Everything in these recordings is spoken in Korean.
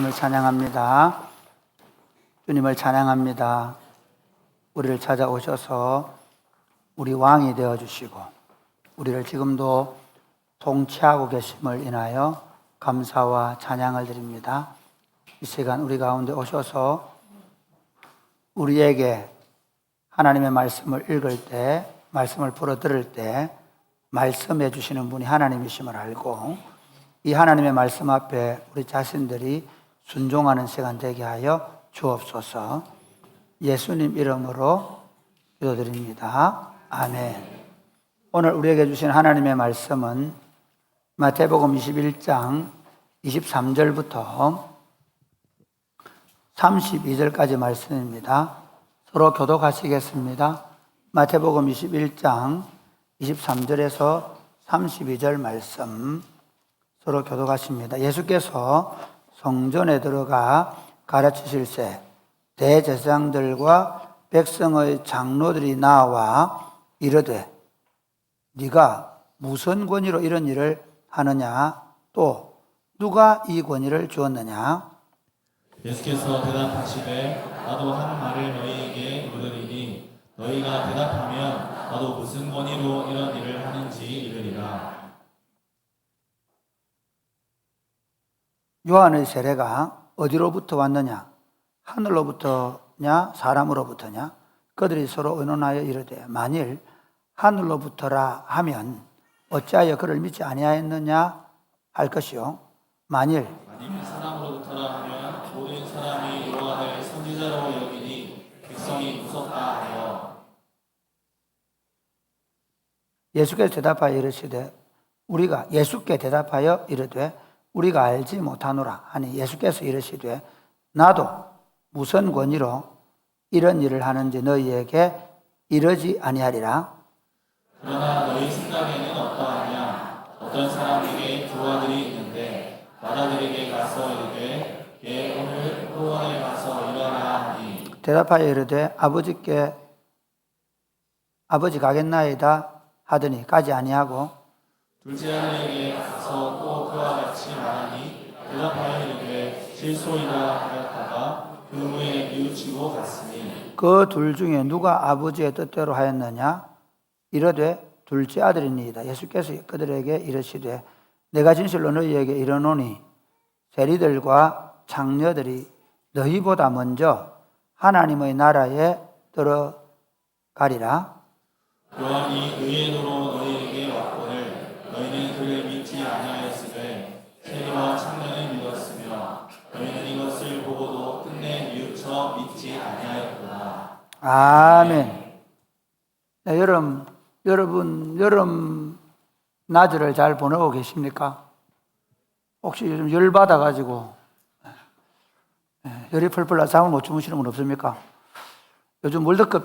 주님을 찬양합니다. 주님을 찬양합니다. 우리를 찾아오셔서 우리 왕이 되어주시고 우리를 지금도 통치하고 계심을 인하여 감사와 찬양을 드립니다. 이 시간 우리 가운데 오셔서 우리에게 하나님의 말씀을 읽을 때, 말씀을 풀어 들을 때 말씀해 주시는 분이 하나님이심을 알고 이 하나님의 말씀 앞에 우리 자신들이 순종하는 시간 되게 하여 주옵소서. 예수님 이름으로 기도드립니다. 아멘. 오늘 우리에게 주신 하나님의 말씀은 마태복음 21장 23절부터 32절까지 말씀입니다. 서로 교독하시겠습니다. 마태복음 21장 23절에서 32절 말씀 서로 교독하십니다. 예수께서 성전에 들어가 가르치실새 대제사장들과 백성의 장로들이 나와 이르되 네가 무슨 권위로 이런 일을 하느냐? 또 누가 이 권위를 주었느냐? 예수께서 대답하시되 나도 한 말을 너희에게 물으리니 너희가 대답하면 나도 무슨 권위로 이런 일을 하는지 이르리라. 요한의 세례가 어디로부터 왔느냐? 하늘로부터냐? 사람으로부터냐? 그들이 서로 의논하여 이르되 만일 하늘로부터라 하면 어찌하여 그를 믿지 아니하였느냐 할 것이요 만일 사람으로부터라 하면 모든 사람이 요한을 선지자로 여기니 백성이 무섭다 하여. 예수께 대답하여 이르되 우리가 알지 못하노라 하니 예수께서 이르시되 나도 무슨 권위로 이런 일을 하는지 너희에게 이르지 아니하리라. 그러나 너희 생각에는 어떠하냐? 어떤 사람에게 두 아들이 있는데 맏아들에게 가서 이르되 얘 오늘 호원에 가서 일하라 하니 대답하여 이르되 아버지 가겠나이다 하더니 가지 아니하고 둘째 아들에게 가서 또 그와 같이 말하니 대답하여 이르되 실소이다 하였다가 그 후에 뉘우치고 갔으니 그 둘 중에 누가 아버지의 뜻대로 하였느냐? 이르되 둘째 아들이니이다. 예수께서 그들에게 이르시되 내가 진실로 너희에게 이르노니 세리들과 장녀들이 너희보다 먼저 하나님의 나라에 들어가리라. 요한이 의의 도로 너희에게 왔거늘 너희는 그를 믿지 아니하였으되 세리와 장녀는 믿었으며 너희는 이것을 보고도 끝내 뉘우쳐 믿지 아니하였구나. 아멘. 네, 여름 낮을 잘 보내고 계십니까? 혹시 요즘 열 받아가지고 열이 펄펄 나서 잠을 못 주무시는 분 없습니까? 요즘 월드컵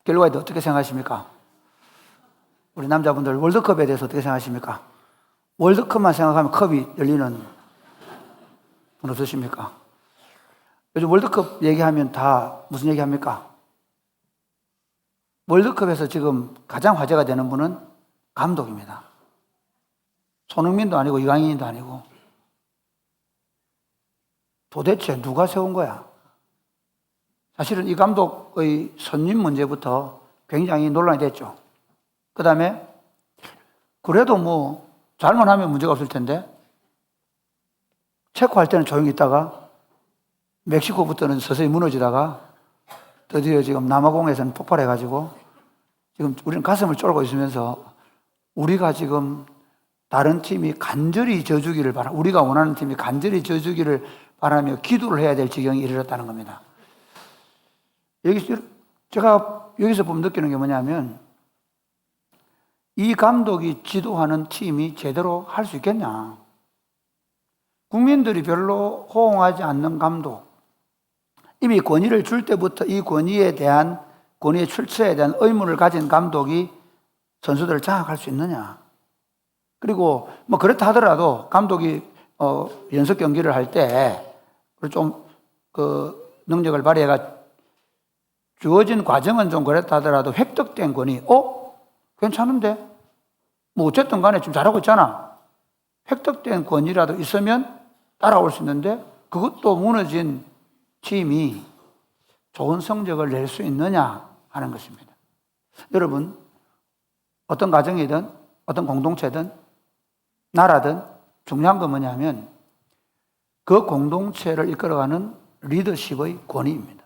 결과에 대해 어떻게 생각하십니까? 우리 남자분들 월드컵에 대해서 어떻게 생각하십니까? 월드컵만 생각하면 컵이 열리는 분 없으십니까? 요즘 월드컵 얘기하면 다 무슨 얘기합니까? 월드컵에서 지금 가장 화제가 되는 분은 감독입니다. 손흥민도 아니고 이강인도 아니고 도대체 누가 세운 거야? 사실은 이 감독의 선임 문제부터 굉장히 논란이 됐죠. 그 다음에 그래도 뭐 잘못하면 문제가 없을 텐데 체코할 때는 조용히 있다가 멕시코부터는 서서히 무너지다가 드디어 지금 남아공에서는 폭발해가지고 지금 우리는 가슴을 쫄고 있으면서 우리가 지금 다른 팀이 간절히 져주기를 바라, 우리가 원하는 팀이 간절히 져주기를 바라며 기도를 해야 될 지경에 이르렀다는 겁니다. 제가 여기서 보면 느끼는 게 뭐냐면 이 감독이 지도하는 팀이 제대로 할 수 있겠냐? 국민들이 별로 호응하지 않는 감독, 이미 권위를 줄 때부터 이 권위의 출처에 대한 의문을 가진 감독이 선수들을 장악할 수 있느냐? 그리고 뭐 그렇다 하더라도 감독이 연습 경기를 할 때 좀 그 능력을 발휘해가 주어진 과정은 좀 그렇다 하더라도 획득된 권위, 괜찮은데? 뭐 어쨌든 간에 좀 잘하고 있잖아. 획득된 권위라도 있으면 따라올 수 있는데 그것도 무너진 팀이 좋은 성적을 낼 수 있느냐 하는 것입니다. 여러분, 어떤 가정이든 어떤 공동체든 나라든 중요한 건 뭐냐면 그 공동체를 이끌어가는 리더십의 권위입니다.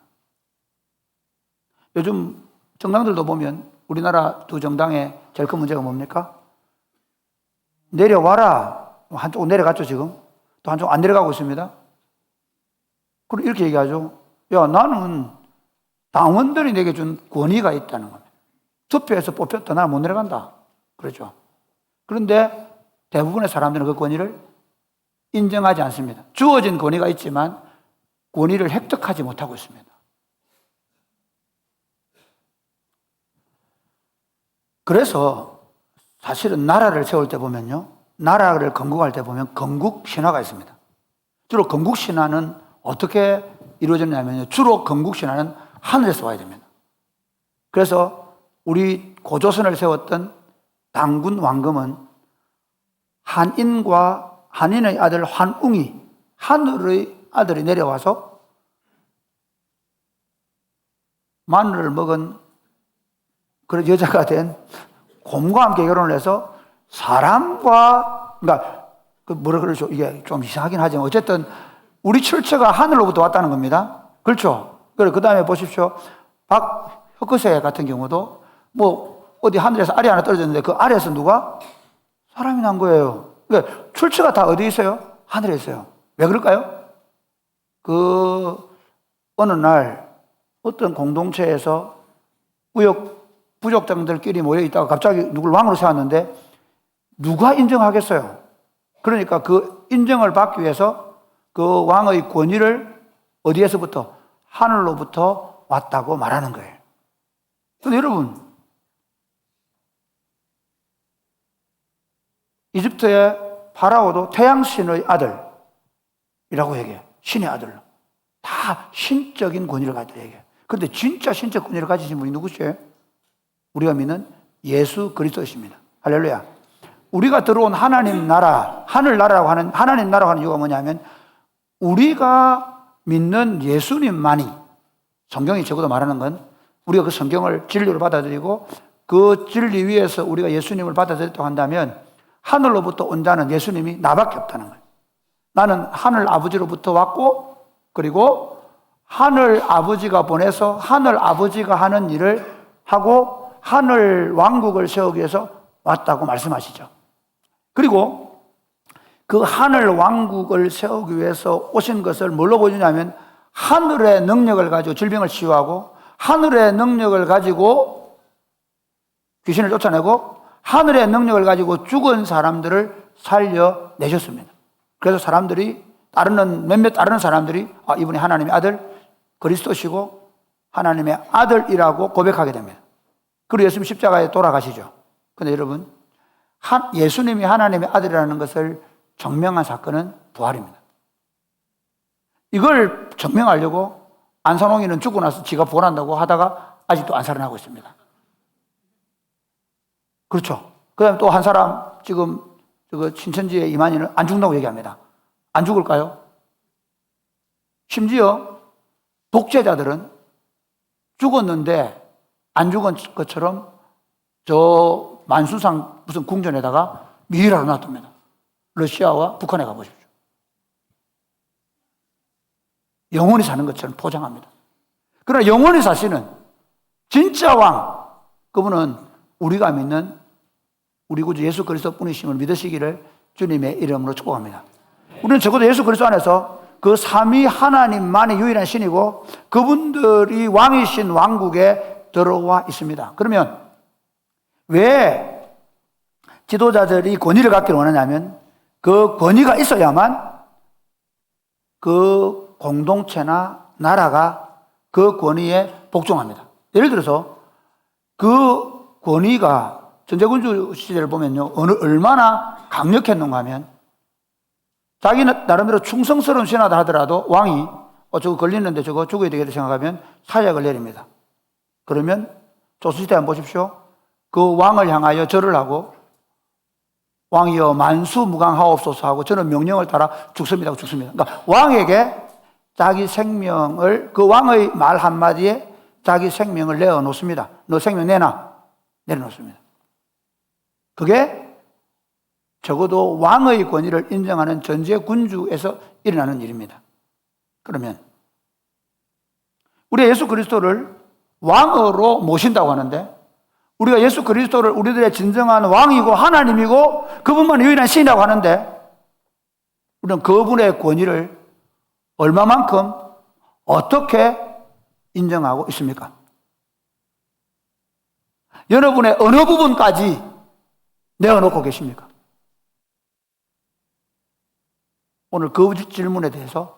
요즘 정당들도 보면 우리나라 두 정당의 제일 큰 문제가 뭡니까? 내려와라. 한쪽은 내려갔죠, 지금. 또 한쪽 안 내려가고 있습니다. 그럼 이렇게 얘기하죠. 야, 나는 당원들이 내게 준 권위가 있다는 겁니다. 투표해서 뽑혔다. 나는 못 내려간다. 그렇죠. 그런데 대부분의 사람들은 그 권위를 인정하지 않습니다. 주어진 권위가 있지만 권위를 획득하지 못하고 있습니다. 그래서 사실은 나라를 세울 때 보면요, 나라를 건국할 때 보면 건국 신화가 있습니다. 주로 건국 신화는 어떻게 이루어졌냐면요, 주로 건국 신화는 하늘에서 와야 됩니다. 그래서 우리 고조선을 세웠던 당군 왕금은 한인의 아들 환웅이 하늘의 아들이 내려와서 마늘을 먹은 그런 여자가 된 곰과 함께 결혼을 해서 사람과, 그러니까 뭐라 그러죠? 이게 좀 이상하긴 하지만 어쨌든 우리 출처가 하늘로부터 왔다는 겁니다. 그렇죠? 그 다음에 보십시오. 박혁거세 같은 경우도 뭐 어디 하늘에서 알이 하나 떨어졌는데 그 알에서 누가? 사람이 난 거예요. 그러니까 출처가 다 어디 있어요? 하늘에 있어요. 왜 그럴까요? 어느 날 어떤 공동체에서 부족장들끼리 모여 있다가 갑자기 누굴 왕으로 세웠는데 누가 인정하겠어요? 그러니까 그 인정을 받기 위해서 그 왕의 권위를 어디에서부터? 하늘로부터 왔다고 말하는 거예요. 그런데 여러분, 이집트의 파라오도 태양신의 아들이라고 얘기해요. 신의 아들. 다 신적인 권위를 가지고 얘기해요. 그런데 진짜 신적 권위를 가지신 분이 누구시에요? 우리가 믿는 예수 그리스도이십니다. 할렐루야. 우리가 들어온 하나님 나라, 하늘나라라고 하는, 하나님 나라고 하는 이유가 뭐냐면 우리가 믿는 예수님만이, 성경이 적어도 말하는 건 우리가 그 성경을 진리로 받아들이고 그 진리 위에서 우리가 예수님을 받아들였다고 한다면 하늘로부터 온 자는 예수님이 나밖에 없다는 거예요. 나는 하늘 아버지로부터 왔고, 그리고 하늘 아버지가 보내서 하늘 아버지가 하는 일을 하고 하늘 왕국을 세우기 위해서 왔다고 말씀하시죠. 그리고 그 하늘 왕국을 세우기 위해서 오신 것을 뭘로 보여주냐면 하늘의 능력을 가지고 질병을 치유하고 하늘의 능력을 가지고 귀신을 쫓아내고 하늘의 능력을 가지고 죽은 사람들을 살려내셨습니다. 그래서 사람들이 몇몇 따르는 사람들이 이분이 하나님의 아들 그리스도시고 하나님의 아들이라고 고백하게 됩니다. 그리고 예수님 십자가에 돌아가시죠. 그런데 여러분, 예수님이 하나님의 아들이라는 것을 증명한 사건은 부활입니다. 이걸 증명하려고 안산홍이는 죽고 나서 지가 부활한다고 하다가 아직도 안 살아나고 있습니다. 그렇죠. 그 다음에 또 한 사람, 지금 신천지의 이만희는 안 죽는다고 얘기합니다. 안 죽을까요? 심지어 독재자들은 죽었는데 안 죽은 것처럼 저 만수상 무슨 궁전에다가 미이라로 놔둡니다. 러시아와 북한에 가보십시오. 영원히 사는 것처럼 포장합니다. 그러나 영원히 사시는 진짜 왕, 그분은 우리가 믿는 우리 구주 예수 그리스도 뿐이심을 믿으시기를 주님의 이름으로 축복합니다. 우리는 적어도 예수 그리스도 안에서 그 삼위 하나님만이 유일한 신이고 그분들이 왕이신 왕국에 들어와 있습니다. 그러면 왜 지도자들이 권위를 갖기를 원하냐면 그 권위가 있어야만 그 공동체나 나라가 그 권위에 복종합니다. 예를 들어서 그 권위가 전제군주 시대를 보면요, 얼마나 강력했는가 하면 자기는 나름대로 충성스러운 신하다 하더라도 왕이 저거 걸리는데 저거 죽어야 되겠다 생각하면 사약을 내립니다. 그러면 조선시대 한번 보십시오. 그 왕을 향하여 절을 하고 왕이여 만수무강하옵소서 하고 저는 명령을 따라 죽습니다 하고 죽습니다. 그러니까 왕에게 자기 생명을, 그 왕의 말 한마디에 자기 생명을 내어놓습니다. 너 생명 내놔. 내려놓습니다. 그게 적어도 왕의 권위를 인정하는 전제군주에서 일어나는 일입니다. 그러면 우리가 예수 그리스도를 왕으로 모신다고 하는데, 우리가 예수 그리스도를 우리들의 진정한 왕이고 하나님이고 그분만 유일한 신이라고 하는데, 우리는 그분의 권위를 얼마만큼 어떻게 인정하고 있습니까? 여러분의 어느 부분까지 내어놓고 계십니까? 오늘 그 질문에 대해서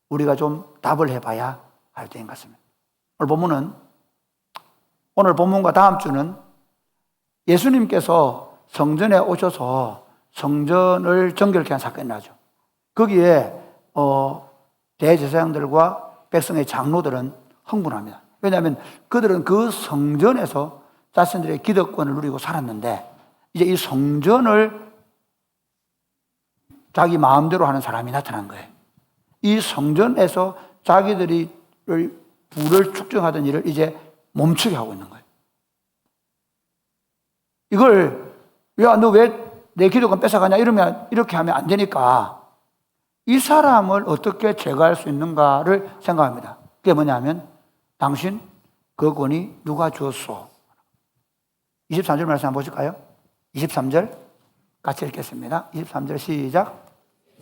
우리가 좀 답을 해봐야 할 때인 것 같습니다. 오늘 본문과 다음 주는 예수님께서 성전에 오셔서 성전을 정결케 한 사건이 나죠. 거기에 대제사장들과 백성의 장로들은 흥분합니다. 왜냐하면 그들은 그 성전에서 자신들의 기득권을 누리고 살았는데, 이제 이 성전을 자기 마음대로 하는 사람이 나타난 거예요. 이 성전에서 자기들이 부를 축적하던 일을 이제 멈추게 하고 있는 거예요. 이걸 너 왜 내 기득권 뺏어가냐 이러면, 이렇게 하면 안 되니까 이 사람을 어떻게 제거할 수 있는가를 생각합니다. 그게 뭐냐면, 당신 그 권위 누가 주었소? 23절 말씀 한번 보실까요? 23절 같이 읽겠습니다. 23절 시작.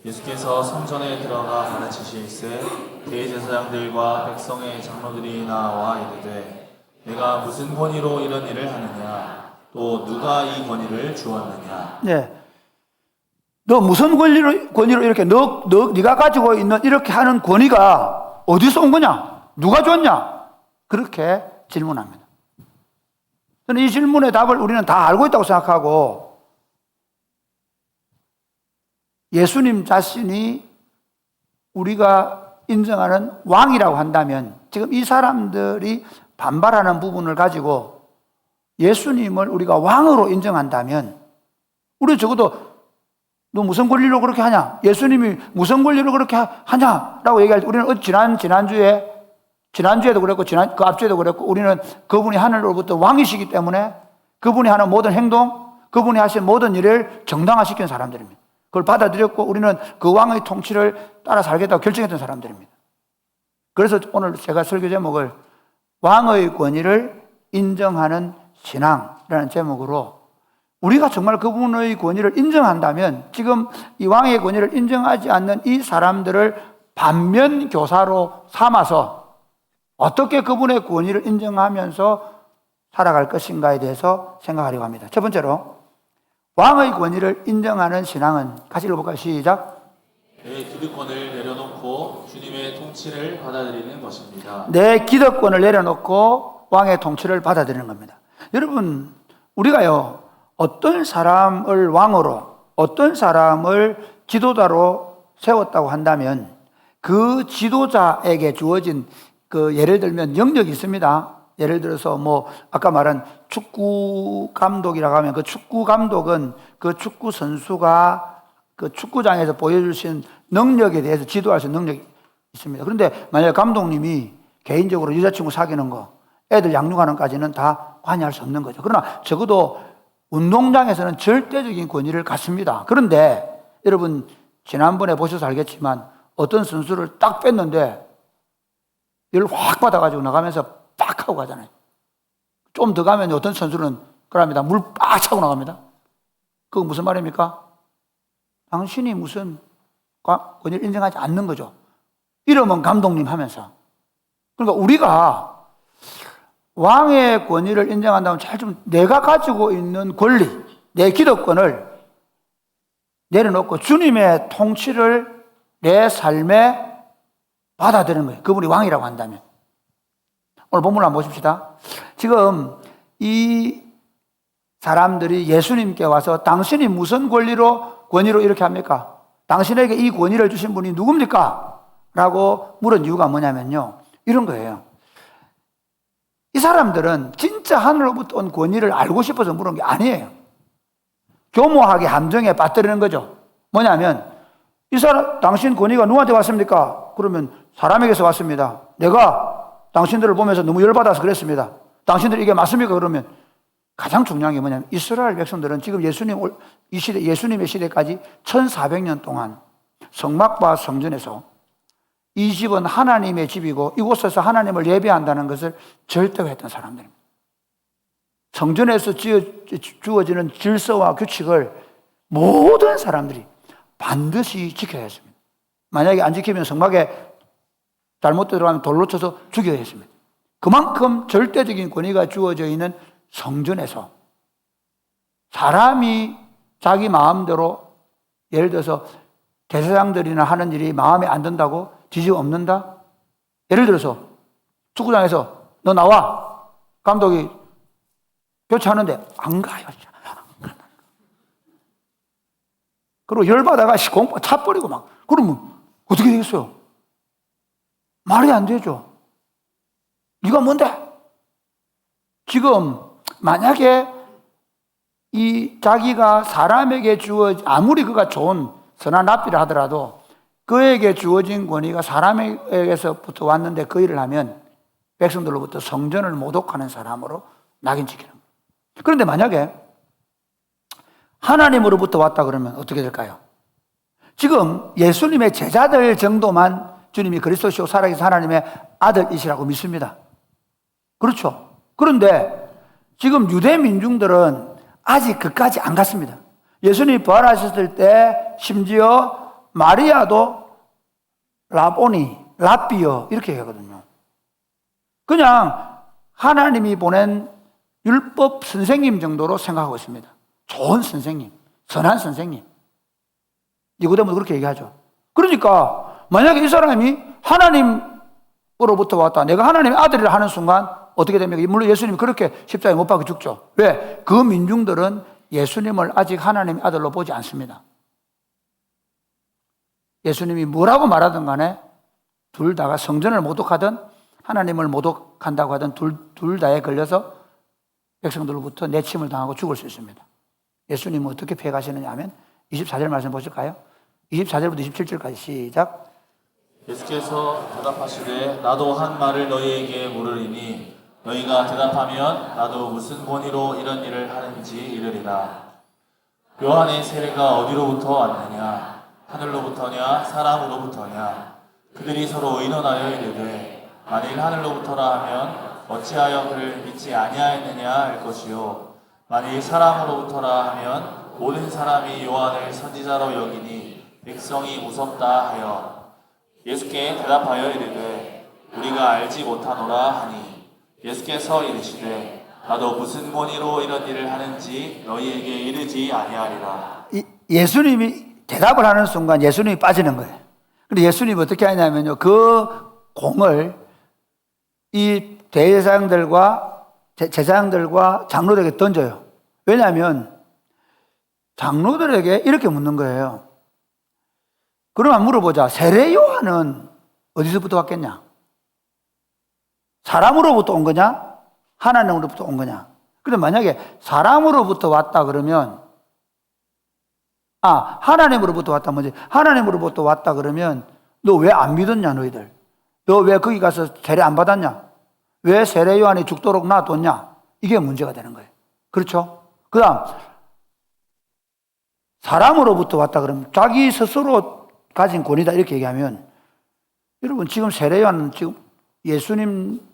예수께서 성전에 들어가 가르치실세 대제사장들과 백성의 장로들이 나와 이르되 내가 무슨 권위로 이런 일을 하느냐? 또 누가 이 권위를 주었느냐? 네. 너 무슨 권위로 이렇게 네가 가지고 있는 이렇게 하는 권위가 어디서 온 거냐? 누가 줬냐? 그렇게 질문합니다. 저는 이 질문의 답을 우리는 다 알고 있다고 생각하고, 예수님 자신이 우리가 인정하는 왕이라고 한다면, 지금 이 사람들이 반발하는 부분을 가지고 예수님을 우리가 왕으로 인정한다면, 우리 적어도 너 무슨 권리로 그렇게 하냐? 예수님이 무슨 권리로 그렇게 하냐라고 얘기할 때, 우리는 지난주에도 그랬고, 그 앞주에도 그랬고, 우리는 그분이 하늘로부터 왕이시기 때문에 그분이 하는 모든 행동, 그분이 하신 모든 일을 정당화시키는 사람들입니다. 그걸 받아들였고, 우리는 그 왕의 통치를 따라 살겠다고 결정했던 사람들입니다. 그래서 오늘 제가 설교 제목을 왕의 권위를 인정하는 신앙이라는 제목으로, 우리가 정말 그분의 권위를 인정한다면, 지금 이 왕의 권위를 인정하지 않는 이 사람들을 반면 교사로 삼아서 어떻게 그분의 권위를 인정하면서 살아갈 것인가에 대해서 생각하려고 합니다. 첫 번째로, 왕의 권위를 인정하는 신앙은, 같이 읽어볼까요? 시작. 내 기득권을 내려놓고 주님의 통치를 받아들이는 것입니다. 내 기득권을 내려놓고 왕의 통치를 받아들이는 겁니다. 여러분, 우리가요, 어떤 사람을 왕으로, 어떤 사람을 지도자로 세웠다고 한다면 그 지도자에게 주어진 예를 들면 영역이 있습니다. 예를 들어서 아까 말한 축구 감독이라고 하면, 그 축구 감독은 그 축구 선수가 그 축구장에서 보여줄 수 있는 능력에 대해서 지도할 수 있는 능력이 있습니다. 그런데 만약에 감독님이 개인적으로 여자친구 사귀는 거, 애들 양육하는 까지는 다 관여할 수 없는 거죠. 그러나 적어도 운동장에서는 절대적인 권위를 갖습니다. 그런데 여러분, 지난번에 보셔서 알겠지만 어떤 선수를 딱 뺐는데 열을 확 받아가지고 나가면서 빡 하고 가잖아요. 좀 더 가면 어떤 선수는 그럽니다. 물 빡 차고 나갑니다. 그거 무슨 말입니까? 당신이 무슨 권위를 인정하지 않는 거죠. 이러면 감독님 하면서. 그러니까 우리가 왕의 권위를 인정한다면 잘 좀 내가 가지고 있는 권리, 내 기득권을 내려놓고 주님의 통치를 내 삶에 받아들이는 거예요. 그분이 왕이라고 한다면. 오늘 본문을 한번 보십시다. 지금 이 사람들이 예수님께 와서 당신이 무슨 권위로 이렇게 합니까? 당신에게 이 권위를 주신 분이 누굽니까? 라고 물은 이유가 뭐냐면요, 이런 거예요. 이 사람들은 진짜 하늘로부터 온 권위를 알고 싶어서 물은 게 아니에요. 교모하게 함정에 빠뜨리는 거죠. 뭐냐면 이 사람 당신 권위가 누구한테 왔습니까? 그러면 사람에게서 왔습니다. 내가 당신들을 보면서 너무 열받아서 그랬습니다. 당신들 이게 맞습니까? 그러면 가장 중요한 게 뭐냐면 이스라엘 백성들은 지금 이 시대, 예수님의 시대까지 1400년 동안 성막과 성전에서 이 집은 하나님의 집이고 이곳에서 하나님을 예배한다는 것을 절대화했던 사람들입니다. 성전에서 주어지는 질서와 규칙을 모든 사람들이 반드시 지켜야 했습니다. 만약에 안 지키면 성막에 잘못 들어가면 돌로 쳐서 죽여야 했습니다. 그만큼 절대적인 권위가 주어져 있는 성전에서 사람이 자기 마음대로 예를 들어서 대제사장들이나 하는 일이 마음에 안 든다고 뒤집어 엎는다? 예를 들어서 축구장에서 너 나와. 감독이 교체하는데 안 가요. 그리고 열받아가 공포 차버리고 막 그러면 어떻게 되겠어요? 말이 안 되죠. 네가 뭔데? 지금 만약에 이 자기가 사람에게 아무리 그가 좋은 선한 랍비를 하더라도 그에게 주어진 권위가 사람에게서부터 왔는데 그 일을 하면 백성들로부터 성전을 모독하는 사람으로 낙인 찍히는 거예요. 그런데 만약에 하나님으로부터 왔다 그러면 어떻게 될까요? 지금 예수님의 제자들 정도만 주님이 그리스도시요 살아계신 하나님의 아들이시라고 믿습니다. 그렇죠. 그런데 지금 유대 민중들은 아직 그까지 안 갔습니다. 예수님이 부활하셨을 때 심지어 마리아도 라보니, 랍비여 이렇게 하거든요. 그냥 하나님이 보낸 율법 선생님 정도로 생각하고 있습니다. 좋은 선생님, 선한 선생님. 니고데모도 그렇게 얘기하죠. 그러니까 만약에 이 사람이 하나님으로부터 왔다, 내가 하나님의 아들이라 하는 순간 어떻게 됩니까? 물론 예수님이 그렇게 십자가에 못 박혀 죽죠. 왜? 그 민중들은 예수님을 아직 하나님의 아들로 보지 않습니다. 예수님이 뭐라고 말하든 간에 둘 다가 성전을 모독하든 하나님을 모독한다고 하든 둘 다에 걸려서 백성들로부터 내침을 당하고 죽을 수 있습니다. 예수님은 어떻게 피해가시느냐 하면 24절 말씀 보실까요? 24절부터 27절까지 시작. 예수께서 대답하시되 나도 한 말을 너희에게 물으리니 너희가 대답하면 나도 무슨 권위로 이런 일을 하는지 이르리라. 요한의 세례가 어디로부터 왔느냐? 하늘로부터냐 사람으로부터냐? 그들이 서로 의논하여 이르되 만일 하늘로부터라 하면 어찌하여 그를 믿지 아니하였느냐 할 것이요 만일 사람으로부터라 하면 모든 사람이 요한을 선지자로 여기니 백성이 무섭다 하여 예수께 대답하여 이르되 우리가 알지 못하노라 하니 예수께서 이르시되 나도 무슨 권위로 이런 일을 하는지 너희에게 이르지 아니하리라. 예수님이 대답을 하는 순간 예수님이 빠지는 거예요. 근데 예수님이 어떻게 하냐면요, 그 공을 이 제사장들과 장로들에게 던져요. 왜냐하면 장로들에게 이렇게 묻는 거예요. 그러면 물어보자. 세례 요한은 어디서부터 왔겠냐? 사람으로부터 온 거냐? 하나님으로부터 온 거냐? 근데 만약에 사람으로부터 왔다 그러면 하나님으로부터 왔다 뭐지? 하나님으로부터 왔다 그러면 너 왜 안 믿었냐 너희들? 너 왜 거기 가서 세례 안 받았냐? 왜 세례 요한이 죽도록 놔뒀냐? 이게 문제가 되는 거예요. 그렇죠? 그 다음 사람으로부터 왔다 그러면 자기 스스로 가진 권위다 이렇게 얘기하면 여러분 지금 세례 요한은 지금 예수님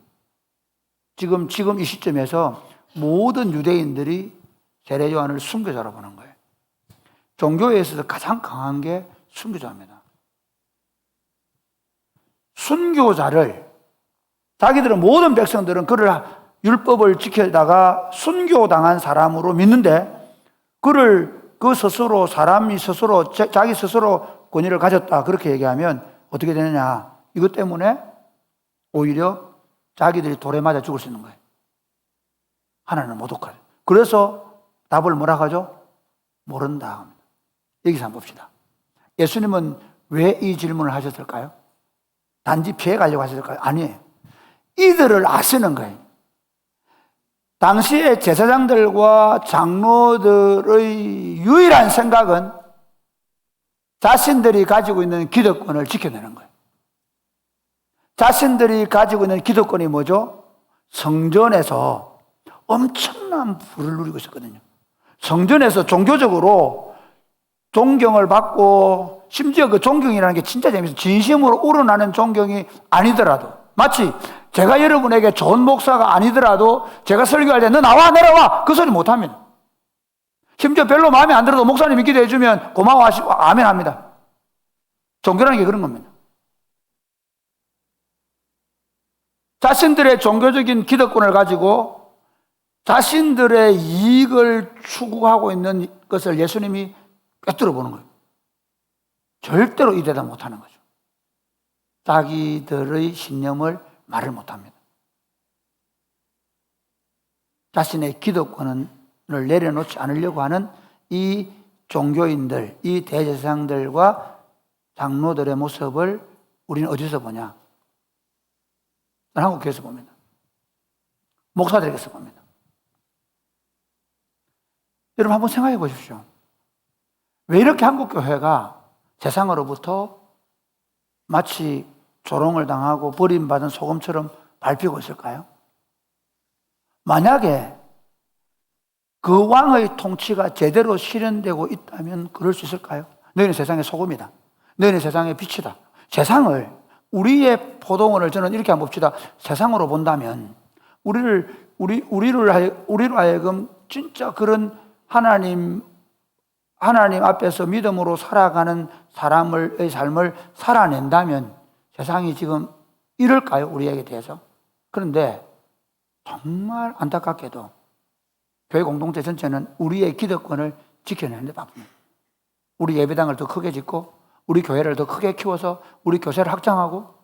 지금 이 시점에서 모든 유대인들이 세례 요한을 순교자로 보는 거예요. 종교에 있어서 가장 강한 게 순교자입니다. 순교자를 자기들은 모든 백성들은 그를 율법을 지키다가 순교당한 사람으로 믿는데 그 스스로 사람이 스스로 자기 스스로 권위를 가졌다 그렇게 얘기하면 어떻게 되느냐? 이것 때문에 오히려 자기들이 돌에 맞아 죽을 수 있는 거예요. 하나님을 모독하죠. 그래서 답을 뭐라고 하죠? 모른다 합니다. 여기서 한번 봅시다. 예수님은 왜 이 질문을 하셨을까요? 단지 피해 가려고 하셨을까요? 아니에요. 이들을 아시는 거예요. 당시의 제사장들과 장로들의 유일한 생각은 자신들이 가지고 있는 기득권을 지켜내는 거예요. 자신들이 가지고 있는 기득권이 뭐죠? 성전에서 엄청난 부를 누리고 있었거든요. 성전에서 종교적으로 존경을 받고, 심지어 그 존경이라는 게 진짜 재밌어요. 진심으로 우러나는 존경이 아니더라도, 마치 제가 여러분에게 좋은 목사가 아니더라도 제가 설교할 때 너 나와 내려와 그 소리 못합니다. 심지어 별로 마음에 안 들어도 목사님이 기도해 주면 고마워하시고 아멘 합니다. 종교라는 게 그런 겁니다. 자신들의 종교적인 기득권을 가지고 자신들의 이익을 추구하고 있는 것을 예수님이 꿰뚫어 보는 거예요. 절대로 이 대답 못하는 거죠. 자기들의 신념을 말을 못합니다. 자신의 기득권을 내려놓지 않으려고 하는 이 종교인들, 이 대제사장들과 장로들의 모습을 우리는 어디서 보냐? 한국교회에서 봅니다. 목사들에게서 봅니다. 여러분 한번 생각해 보십시오. 왜 이렇게 한국교회가 세상으로부터 마치 조롱을 당하고 버림받은 소금처럼 밟히고 있을까요? 만약에 그 왕의 통치가 제대로 실현되고 있다면 그럴 수 있을까요? 너희는 세상의 소금이다. 너희는 세상의 빛이다. 세상을, 우리의 포도원을 저는 이렇게 한번 봅시다. 세상으로 본다면 우리로 하여금 진짜 그런 하나님 앞에서 믿음으로 살아가는 사람의 삶을 살아낸다면 세상이 지금 이럴까요? 우리에게 대해서. 그런데 정말 안타깝게도 교회 공동체 전체는 우리의 기득권을 지켜내는 데 바쁩니다. 우리 예배당을 더 크게 짓고 우리 교회를 더 크게 키워서 우리 교세를 확장하고,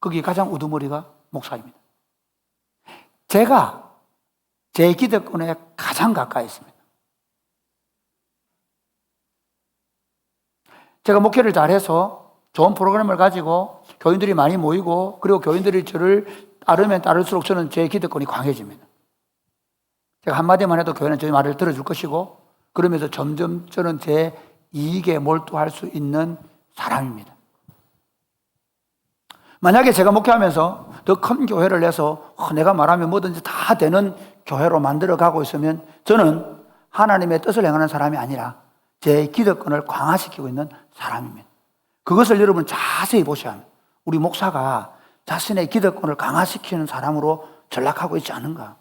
거기 가장 우두머리가 목사입니다. 제가 제 기득권에 가장 가까이 있습니다. 제가 목회를 잘해서 좋은 프로그램을 가지고 교인들이 많이 모이고, 그리고 교인들이 저를 따르면 따를수록 저는 제 기득권이 강해집니다. 제가 한마디만 해도 교회는 저희 말을 들어줄 것이고, 그러면서 점점 저는 제 이익에 몰두할 수 있는 사람입니다. 만약에 제가 목회하면서 더 큰 교회를 내서 내가 말하면 뭐든지 다 되는 교회로 만들어가고 있으면 저는 하나님의 뜻을 행하는 사람이 아니라 제 기득권을 강화시키고 있는 사람입니다. 그것을 여러분 자세히 보셔야 합니다. 우리 목사가 자신의 기득권을 강화시키는 사람으로 전락하고 있지 않은가?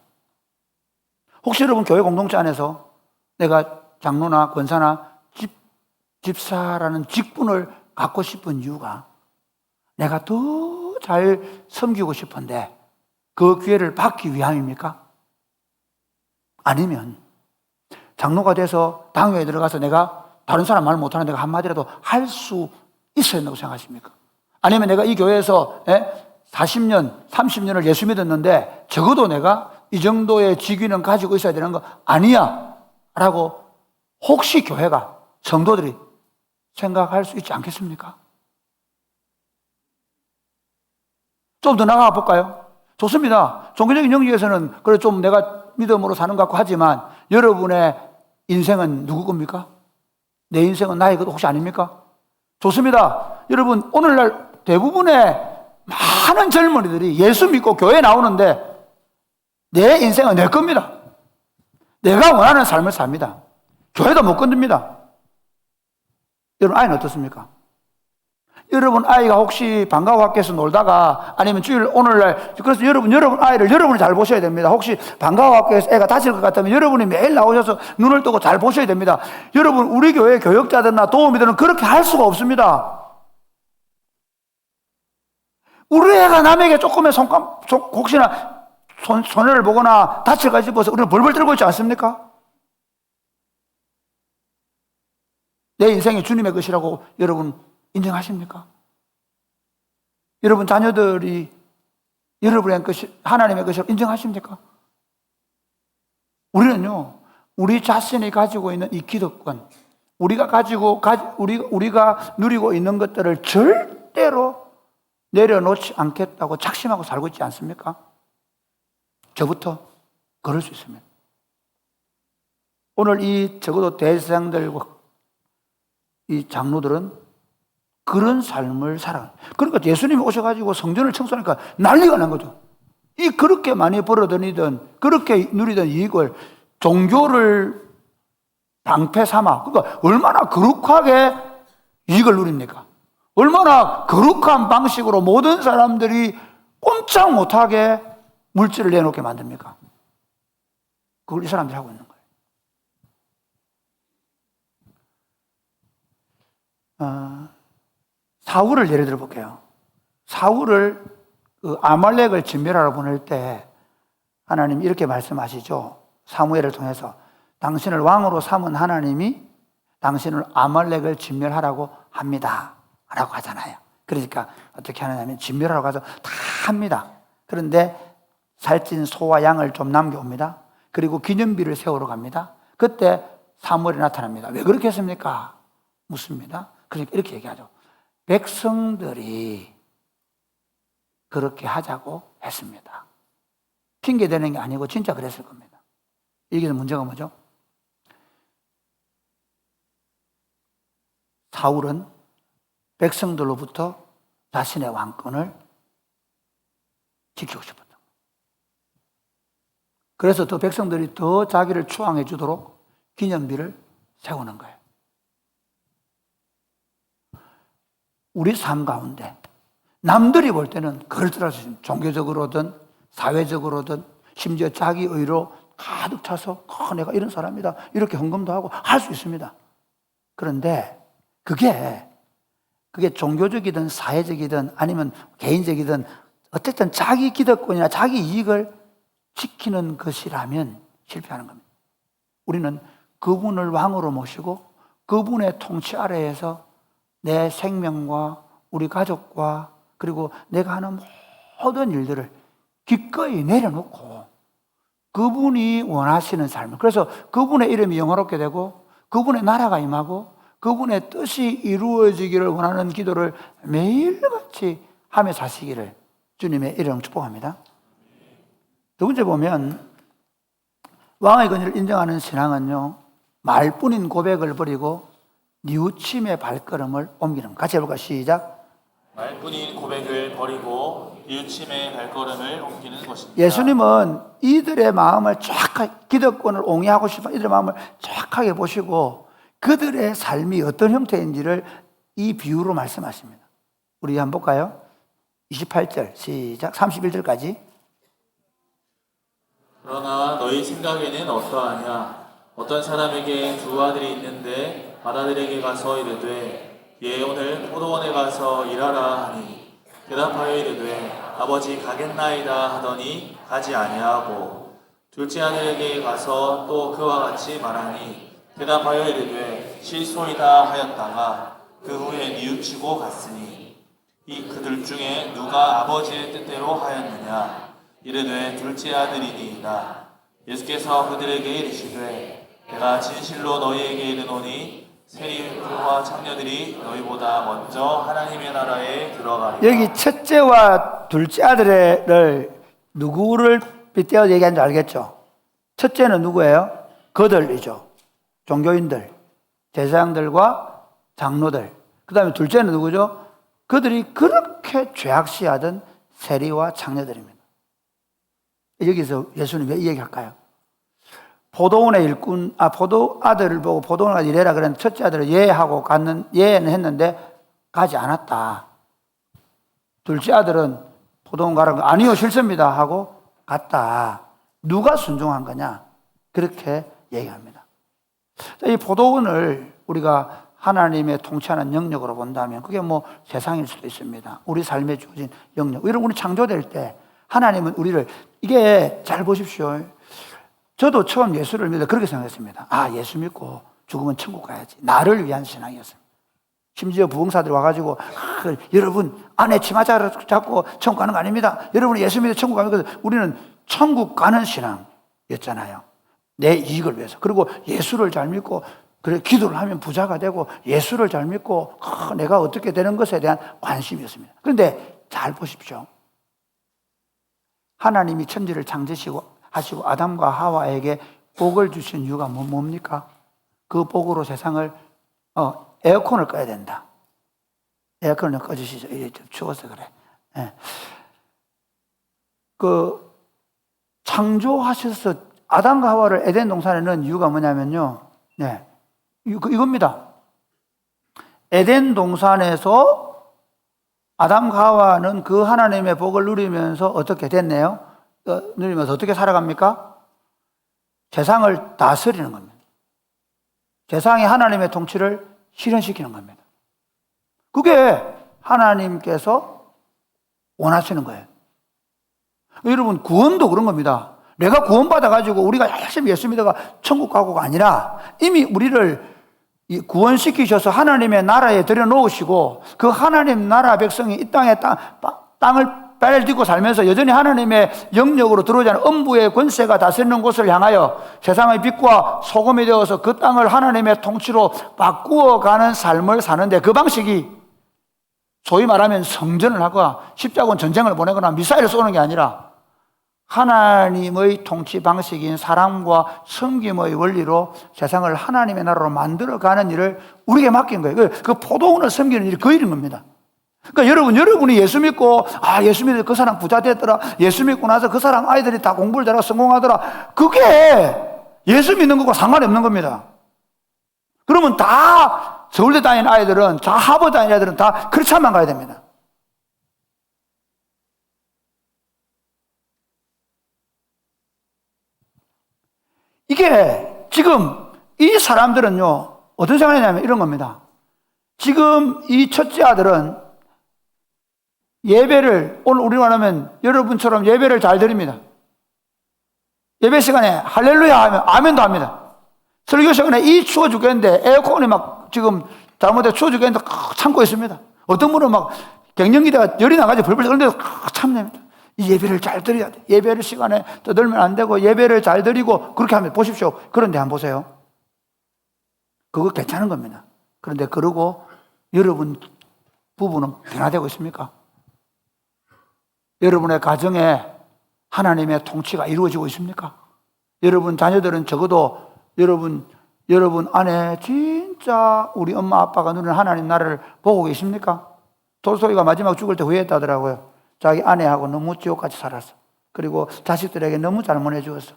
혹시 여러분 교회 공동체 안에서 내가 장로나 권사나 집사라는 직분을 갖고 싶은 이유가 내가 더 잘 섬기고 싶은데 그 기회를 받기 위함입니까? 아니면 장로가 돼서 당회에 들어가서 내가 다른 사람 말 못하는 내가 한마디라도 할 수 있어야 된다고 생각하십니까? 아니면 내가 이 교회에서 40년, 30년을 예수 믿었는데 적어도 내가 이 정도의 직위는 가지고 있어야 되는 거 아니야? 라고 혹시 교회가, 성도들이 생각할 수 있지 않겠습니까? 좀 더 나가 볼까요? 좋습니다. 종교적인 영역에서는 그래 좀 내가 믿음으로 사는 것 같고 하지만 여러분의 인생은 누구 겁니까? 내 인생은 나의 것 혹시 아닙니까? 좋습니다. 여러분 오늘날 대부분의 많은 젊은이들이 예수 믿고 교회에 나오는데 내 인생은 내 겁니다. 내가 원하는 삶을 삽니다. 교회도 못 건듭니다. 여러분 아이는 어떻습니까? 여러분 아이가 혹시 방과후 학교에서 놀다가 아니면 주일 오늘날, 그래서 여러분 아이를 여러분이 잘 보셔야 됩니다. 혹시 방과후 학교에서 애가 다칠 것 같으면 여러분이 매일 나오셔서 눈을 뜨고 잘 보셔야 됩니다. 여러분 우리 교회 교역자들이나 도우미들은 그렇게 할 수가 없습니다. 우리 애가 남에게 조금의 혹시나 손해를 보거나 다칠까 싶어서 우리는 벌벌 떨고 있지 않습니까? 내 인생이 주님의 것이라고 여러분 인정하십니까? 여러분 자녀들이 여러분의 것이 하나님의 것이라고 인정하십니까? 우리는요, 우리 자신이 가지고 있는 이 기득권, 우리가 누리고 있는 것들을 절대로 내려놓지 않겠다고 작심하고 살고 있지 않습니까? 저부터 그럴 수 있습니다. 오늘 이 적어도 대제사장들과 이 장로들은 그런 삶을 살아요. 그러니까 예수님이 오셔가지고 성전을 청소하니까 난리가 난 거죠. 이 그렇게 많이 벌어들이던, 그렇게 누리던 이익을 종교를 방패 삼아, 그러니까 얼마나 거룩하게 이익을 누립니까? 얼마나 거룩한 방식으로 모든 사람들이 꼼짝 못하게 물질을 내놓게 만듭니까? 그걸 이 사람들이 하고 있는 거예요. 사울을 예를 들어 볼게요. 사울을 아말렉을 진멸하러 보낼 때 하나님 이렇게 말씀하시죠. 사무엘을 통해서 당신을 왕으로 삼은 하나님이 당신을 아말렉을 진멸하라고 합니다 라고 하잖아요. 그러니까 어떻게 하느냐면 진멸하러 가서 다 합니다. 그런데 살찐 소와 양을 좀 남겨옵니다. 그리고 기념비를 세우러 갑니다. 그때 사무엘이 나타납니다. 왜 그렇게 했습니까? 묻습니다. 그러니까 이렇게 얘기하죠. 백성들이 그렇게 하자고 했습니다. 핑계대는 게 아니고 진짜 그랬을 겁니다. 이게 문제가 뭐죠? 사울은 백성들로부터 자신의 왕권을 지키고 싶었다. 그래서 더 백성들이 더 자기를 추앙해 주도록 기념비를 세우는 거예요. 우리 삶 가운데 남들이 볼 때는 그럴 줄 알 수 있습니다. 종교적으로든 사회적으로든 심지어 자기 의로 가득 차서 내가 이런 사람이다 이렇게 헌금도 하고 할 수 있습니다. 그런데 그게 종교적이든 사회적이든 아니면 개인적이든 어쨌든 자기 기득권이나 자기 이익을 지키는 것이라면 실패하는 겁니다. 우리는 그분을 왕으로 모시고 그분의 통치 아래에서 내 생명과 우리 가족과 그리고 내가 하는 모든 일들을 기꺼이 내려놓고 그분이 원하시는 삶을, 그래서 그분의 이름이 영화롭게 되고 그분의 나라가 임하고 그분의 뜻이 이루어지기를 원하는 기도를 매일같이 하며 사시기를 주님의 이름으로 축복합니다. 두 번째 보면 왕의 권위를 인정하는 신앙은요, 말뿐인 고백을 버리고 뉘우침의 발걸음을 옮기는 것. 같이 해볼까? 시작. 말뿐인 고백을 버리고 뉘우침의 발걸음을 옮기는 것입니다. 예수님은 이들의 마음을 정확하게, 기득권을 옹이하고 싶은 이들의 마음을 정확하게 보시고 그들의 삶이 어떤 형태인지를 이 비유로 말씀하십니다. 우리 한번 볼까요? 28절 시작. 31절까지. 그러나 너희 생각에는 어떠하냐? 어떤 사람에게 두 아들이 있는데 맏아들에게 가서 이르되 얘 오늘 포도원에 가서 일하라 하니 대답하여 이르되 아버지 가겠나이다 하더니 가지 아니하고 둘째 아들에게 가서 또 그와 같이 말하니 대답하여 이르되 실소이다 하였다가 그 후에 뉘우치고 갔으니 이 그들 중에 누가 아버지의 뜻대로 하였느냐? 이르되 둘째 아들이니이다. 예수께서 그들에게 이르시되 내가 진실로 너희에게 이르노니 세리들과 창녀들이 너희보다 먼저 하나님의 나라에 들어가리라. 여기 첫째와 둘째 아들을 누구를 빗대어 얘기하는지 알겠죠? 첫째는 누구예요? 그들이죠. 종교인들, 제사장들과 장로들. 그 다음에 둘째는 누구죠? 그들이 그렇게 죄악시하던 세리와 창녀들입니다. 여기서 예수님 왜 이 얘기할까요? 포도원의 일꾼, 포도 아들을 보고 포도원에 가서 일해라 그랬는데 첫째 아들을 예하고 예는 했는데 가지 않았다. 둘째 아들은 포도원 가라고 아니요 싫습니다 하고 갔다. 누가 순종한 거냐? 그렇게 얘기합니다. 이 포도원을 우리가 하나님의 통치하는 영역으로 본다면 그게 뭐 세상일 수도 있습니다. 우리 삶에 주어진 영역. 이런 우리 창조될 때 하나님은 우리를, 이게 잘 보십시오. 저도 처음 예수를 믿어 그렇게 생각했습니다. 예수 믿고 죽으면 천국 가야지. 나를 위한 신앙이었습니다. 심지어 부흥사들이 와가지고 여러분 아내 치마 잡고 천국 가는 거 아닙니다. 여러분 예수 믿어 천국 가는 거. 우리는 천국 가는 신앙이었잖아요. 내 이익을 위해서. 그리고 예수를 잘 믿고 그래 기도를 하면 부자가 되고 예수를 잘 믿고 내가 어떻게 되는 것에 대한 관심이었습니다. 그런데 잘 보십시오. 하나님이 천지를 하시고 아담과 하와에게 복을 주신 이유가 뭡니까? 그 복으로 세상을 에어컨을 꺼야 된다. 에어컨을 꺼주시죠. 이게 좀 추워서 그래. 예. 창조하셔서 아담과 하와를 에덴 동산에 넣은 이유가 뭐냐면요. 네. 이겁니다. 에덴 동산에서 아담과 하와는 그 하나님의 복을 누리면서 어떻게 됐네요? 누리면서 어떻게 살아갑니까? 세상을 다스리는 겁니다. 세상에 하나님의 통치를 실현시키는 겁니다. 그게 하나님께서 원하시는 거예요. 여러분, 구원도 그런 겁니다. 내가 구원받아가지고 우리가 열심히 예수 믿어가 천국 가고가 아니라 이미 우리를 구원시키셔서 하나님의 나라에 들여놓으시고 그 하나님 나라 백성이 이 땅에 땅을 발디고 살면서 여전히 하나님의 영역으로 들어오지 않은 음부의 권세가 다스리는 곳을 향하여 세상의 빛과 소금이 되어서 그 땅을 하나님의 통치로 바꾸어가는 삶을 사는데, 그 방식이 소위 말하면 성전을 하거나 십자군 전쟁을 보내거나 미사일을 쏘는 게 아니라 하나님의 통치 방식인 사랑과 섬김의 원리로 세상을 하나님의 나라로 만들어가는 일을 우리에게 맡긴 거예요. 그 포도원을 섬기는 일이 그 일인 겁니다. 그러니까 여러분이 예수 믿고, 예수 믿어 그 사람 부자 됐더라, 예수 믿고 나서 그 사람 아이들이 다 공부를 잘하고 성공하더라, 그게 예수 믿는 것과 상관이 없는 겁니다. 그러면 다 서울대 다니는 아이들은, 다 하버드 다니는 아이들은 다 크리스찬만 가야 됩니다. 이게 지금 이 사람들은요, 어떤 생각이냐면 이런 겁니다. 지금 이 첫째 아들은 예배를, 오늘 우리 말하면 여러분처럼 예배를 잘 드립니다. 예배 시간에 할렐루야 하면 아멘도 합니다. 설교 시간에 이 추워 죽겠는데 에어컨이 막 지금 잘못해 추워 죽겠는데 참고 있습니다. 어떤 분은 막 갱년기다가 열이 나가지고 벌벌 끓는데도 참냅니다. 이 예배를 잘 드려야 돼. 예배를 시간에 떠들면 안 되고 예배를 잘 드리고 그렇게 하면 보십시오. 그런데 한번 보세요. 그거 괜찮은 겁니다. 그런데 그러고 여러분 부부는 변화되고 있습니까? 여러분의 가정에 하나님의 통치가 이루어지고 있습니까? 여러분 자녀들은 적어도 여러분 안에 진짜 우리 엄마 아빠가 누리는 하나님 나라를 보고 계십니까? 돌소이가 마지막 죽을 때 후회했다더라고요. 자기 아내하고 너무 지옥같이 살았어. 그리고 자식들에게 너무 잘못해 주었어.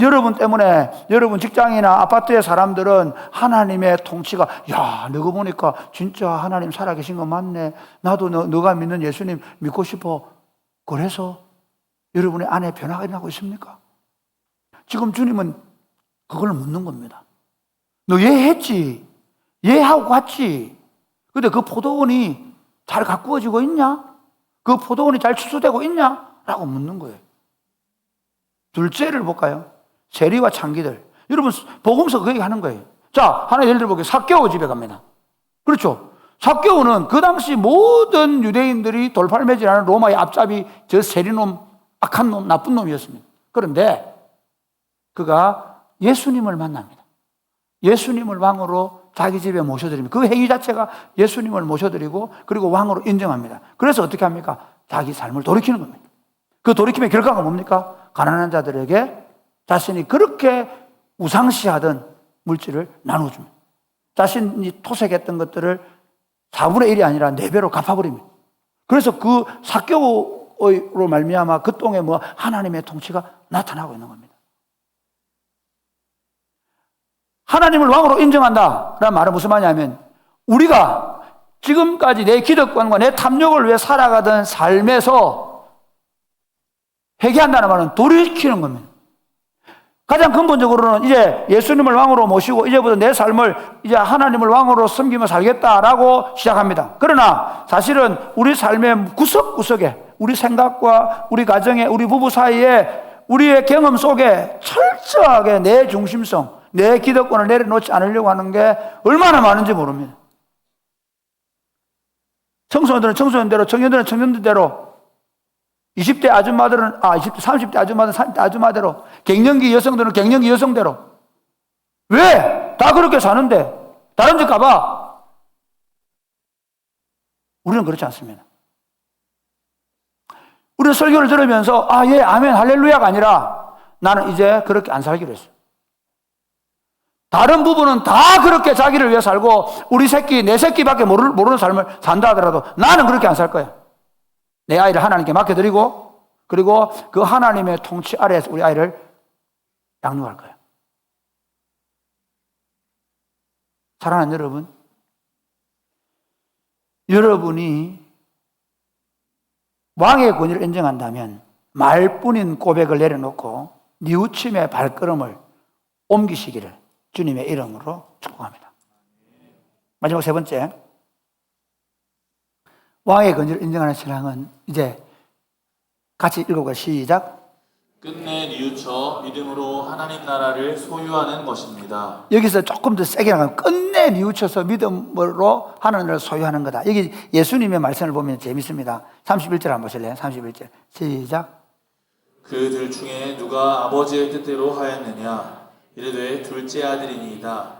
여러분 때문에 여러분 직장이나 아파트의 사람들은 하나님의 통치가, 야, 너거 보니까 진짜 하나님 살아계신 거 맞네. 나도 너가 믿는 예수님 믿고 싶어. 그래서 여러분의 안에 변화가 일어나고 있습니까? 지금 주님은 그걸 묻는 겁니다. 너 예했지? 예하고 갔지? 근데 그 포도원이 잘 가꾸어지고 있냐? 그 포도원이 잘 추수되고 있냐? 라고 묻는 거예요. 둘째를 볼까요? 세리와 창기들. 여러분, 복음서 그 얘기 하는 거예요. 자, 하나 예를 들어볼게요. 삭개오 집에 갑니다. 그렇죠? 삭개오는 그 당시 모든 유대인들이 돌팔매질하는 로마의 앞잡이, 저 세리놈, 악한 놈, 나쁜 놈이었습니다. 그런데 그가 예수님을 만납니다. 예수님을 왕으로 자기 집에 모셔드립니다. 그 행위 자체가 예수님을 모셔드리고 그리고 왕으로 인정합니다. 그래서 어떻게 합니까? 자기 삶을 돌이키는 겁니다. 그 돌이킴의 결과가 뭡니까? 가난한 자들에게 자신이 그렇게 우상시하던 물질을 나눠줍니다. 자신이 토색했던 것들을 4분의 1이 아니라 4배로 갚아버립니다. 그래서 그 삭개오로 말미암아 그 땅에 하나님의 통치가 나타나고 있는 겁니다. 하나님을 왕으로 인정한다라는 말은 무슨 말이냐면, 우리가 지금까지 내 기득권과 내 탐욕을 위해 살아가던 삶에서 회개한다는 말은 돌이키는 겁니다. 가장 근본적으로는 이제 예수님을 왕으로 모시고 이제부터 내 삶을 이제 하나님을 왕으로 섬기며 살겠다라고 시작합니다. 그러나 사실은 우리 삶의 구석구석에, 우리 생각과 우리 가정에, 우리 부부 사이에, 우리의 경험 속에 철저하게 내 중심성, 내 기득권을 내려놓지 않으려고 하는 게 얼마나 많은지 모릅니다. 청소년들은 청소년대로, 청년들은 청년대로, 20대 아줌마들은 30대 아줌마들은 30대 아줌마대로, 갱년기 여성들은 갱년기 여성대로. 왜? 다 그렇게 사는데 다른 집 가봐. 우리는 그렇지 않습니다. 우리 설교를 들으면서 예, 아멘, 할렐루야가 아니라 나는 이제 그렇게 안 살기로 했어요. 다른 부부는 다 그렇게 자기를 위해 살고 우리 새끼, 내 새끼밖에 모르는 삶을 산다 하더라도 나는 그렇게 안 살 거예요. 내 아이를 하나님께 맡겨드리고 그리고 그 하나님의 통치 아래에서 우리 아이를 양육할 거예요. 사랑하는 여러분, 여러분이 왕의 권위를 인정한다면 말뿐인 고백을 내려놓고 뉘우침의 발걸음을 옮기시기를 주님의 이름으로 축복합니다. 마지막 세 번째, 왕의 권위를 인정하는 신앙은 이제 같이 읽어볼까요? 시작. 끝내 뉘우쳐 믿음으로 하나님 나라를 소유하는 것입니다. 여기서 조금 더 세게 나가면 끝내 뉘우쳐서 믿음으로 하나님을 소유하는 거다. 여기 예수님의 말씀을 보면 재밌습니다. 31절 한번 보실래요? 31절 시작. 그들 중에 누가 아버지의 뜻대로 하였느냐 이르되 둘째 아들이니이다.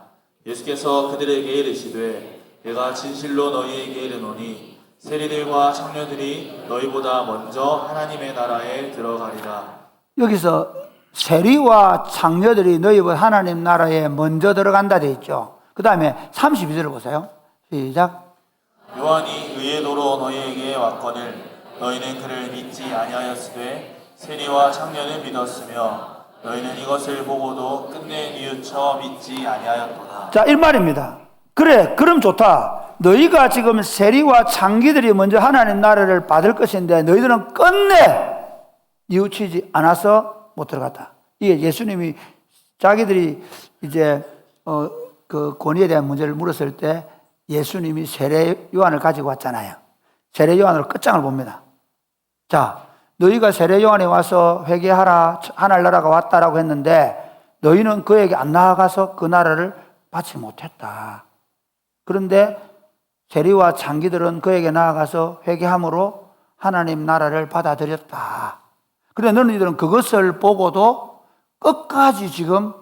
예수께서 그들에게 이르시되 내가 진실로 너희에게 이르노니 세리들과 청년들이 너희보다 먼저 하나님의 나라에 들어가리라. 여기서 세리와 창녀들이 너희보다 하나님 나라에 먼저 들어간다 되어 있죠. 그 다음에 32절을 보세요. 시작. 요한이 의의 도로 너희에게 왔거늘 너희는 그를 믿지 아니하였으되 세리와 청년을 믿었으며 너희는 이것을 보고도 끝내 뉘우쳐 믿지 아니하였도다. 자, 이 말입니다. 그래, 그럼 좋다. 너희가 지금 세리와 창기들이 먼저 하나님 나라를 받을 것인데 너희들은 끝내 뉘우치지 않아서 못 들어갔다. 이게 예수님이 자기들이 이제 그 권위에 대한 문제를 물었을 때 예수님이 세례 요한을 가지고 왔잖아요. 세례 요한으로 끝장을 봅니다. 자, 너희가 세례 요한에 와서 회개하라, 하나님 나라가 왔다라고 했는데 너희는 그에게 안 나아가서 그 나라를 받지 못했다. 그런데 세리와 창기들은 그에게 나아가서 회개함으로 하나님 나라를 받아들였다. 그런데 너희들은 그것을 보고도 끝까지 지금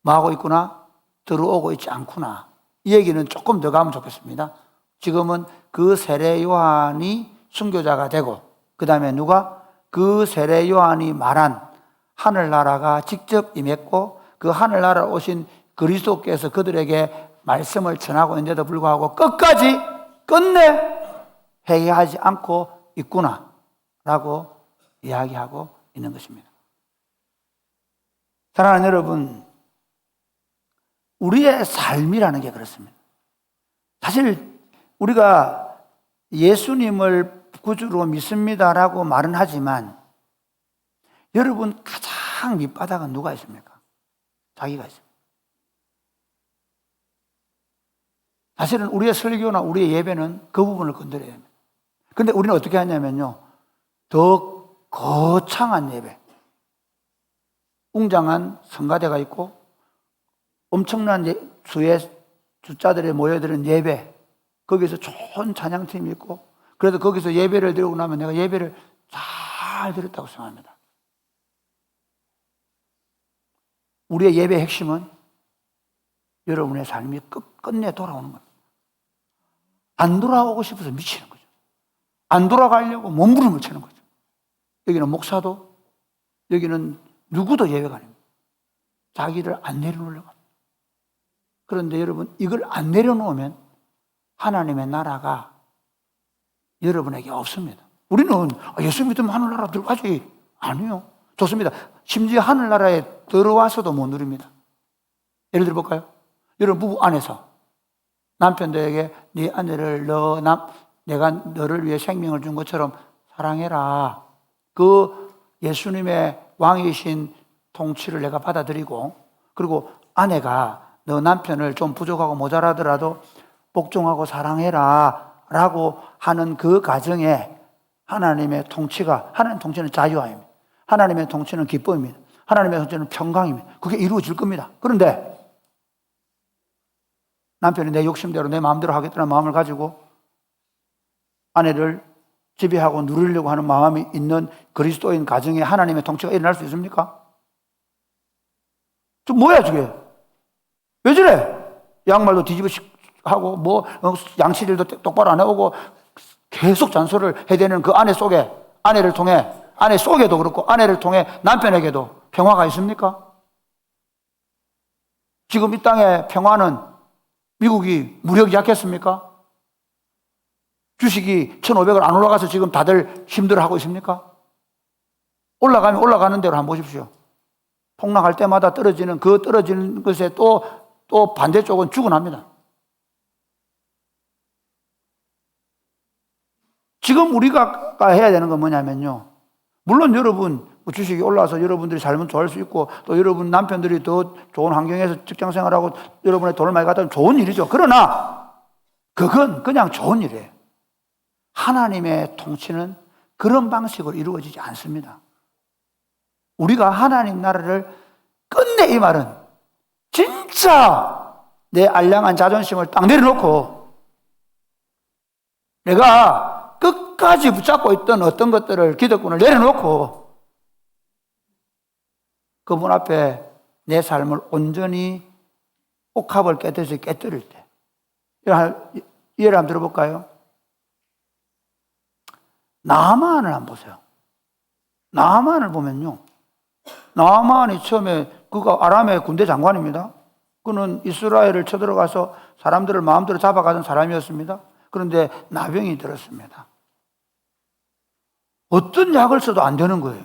뭐하고 있구나? 들어오고 있지 않구나. 이 얘기는 조금 더 가면 좋겠습니다. 지금은 그 세례 요한이 순교자가 되고 그 다음에 누가? 그 세례 요한이 말한 하늘나라가 직접 임했고 그 하늘나라 오신 그리스도께서 그들에게 말씀을 전하고 있는데도 불구하고 끝내 회개하지 않고 있구나 라고 이야기하고 있는 것입니다. 사랑하는 여러분, 우리의 삶이라는 게 그렇습니다. 사실 우리가 예수님을 구주로 믿습니다라고 말은 하지만 여러분 가장 밑바닥은 누가 있습니까? 자기가 있습니다. 사실은 우리의 설교나 우리의 예배는 그 부분을 건드려야 됩니다. 그런데 우리는 어떻게 하냐면요, 더 거창한 예배, 웅장한 성가대가 있고 엄청난 수의 숫자들이 모여드는 예배, 거기서 좋은 찬양팀이 있고 그래도 거기서 예배를 드리고 나면 내가 예배를 잘 드렸다고 생각합니다. 우리의 예배의 핵심은 여러분의 삶이 끝내 돌아오는 겁니다. 안 돌아오고 싶어서 미치는 거죠. 안 돌아가려고 몸부림을 치는 거죠. 여기는 목사도, 여기는 누구도 예외가 아닙니다. 자기를 안 내려놓으려고 합니다. 그런데 여러분, 이걸 안 내려놓으면 하나님의 나라가 여러분에게 없습니다. 우리는 예수 믿으면 하늘나라 들어가지. 아니요. 좋습니다. 심지어 하늘나라에 들어와서도 못 누립니다. 예를 들어 볼까요? 여러분 부부 안에서 남편들에게 네 아내를 내가 너를 위해 생명을 준 것처럼 사랑해라. 그 예수님의 왕이신 통치를 내가 받아들이고 그리고 아내가 너 남편을 좀 부족하고 모자라더라도 복종하고 사랑해라 라고 하는 그 가정에 하나님의 통치는 자유함입니다. 하나님의 통치는 기쁨입니다. 하나님의 통치는 평강입니다. 그게 이루어질 겁니다. 그런데 남편이 내 욕심대로 내 마음대로 하겠다는 마음을 가지고 아내를 지배하고 누리려고 하는 마음이 있는 그리스도인 가정에 하나님의 통치가 일어날 수 있습니까? 저 뭐야 저게? 왜 저래? 양말도 뒤집어 하고 양치질도 똑바로 안 해오고 계속 잔소리를 해대는 그 아내 속에 아내를 통해, 아내 속에도 그렇고 아내를 통해 남편에게도 평화가 있습니까? 지금 이 땅의 평화는 미국이 무력이 약했습니까? 주식이 1,500을 안 올라가서 지금 다들 힘들어하고 있습니까? 올라가면 올라가는 대로 한번 보십시오. 폭락할 때마다 떨어지는 그 떨어지는 것에 또 반대쪽은 죽어납니다. 지금 우리가 해야 되는 건 뭐냐면요. 물론 여러분 주식이 올라와서 여러분들이 살면 좋아할 수 있고 또 여러분 남편들이 더 좋은 환경에서 직장 생활하고 여러분의 돈을 많이 갖다 좋은 일이죠. 그러나 그건 그냥 좋은 일이에요. 하나님의 통치는 그런 방식으로 이루어지지 않습니다. 우리가 하나님 나라를 끝내 이 말은 진짜 내 알량한 자존심을 딱 내려놓고 내가 끝까지 붙잡고 있던 어떤 것들을 기득권을 내려놓고 그분 앞에 내 삶을 온전히 옥합을 깨뜨려서 깨뜨릴 때 이해를 한번 들어볼까요? 나아만을 한번 보세요. 나아만을 보면요. 나아만이 처음에 그가 아람의 군대 장관입니다. 그는 이스라엘을 쳐들어가서 사람들을 마음대로 잡아가던 사람이었습니다. 그런데 나병이 들었습니다. 어떤 약을 써도 안 되는 거예요.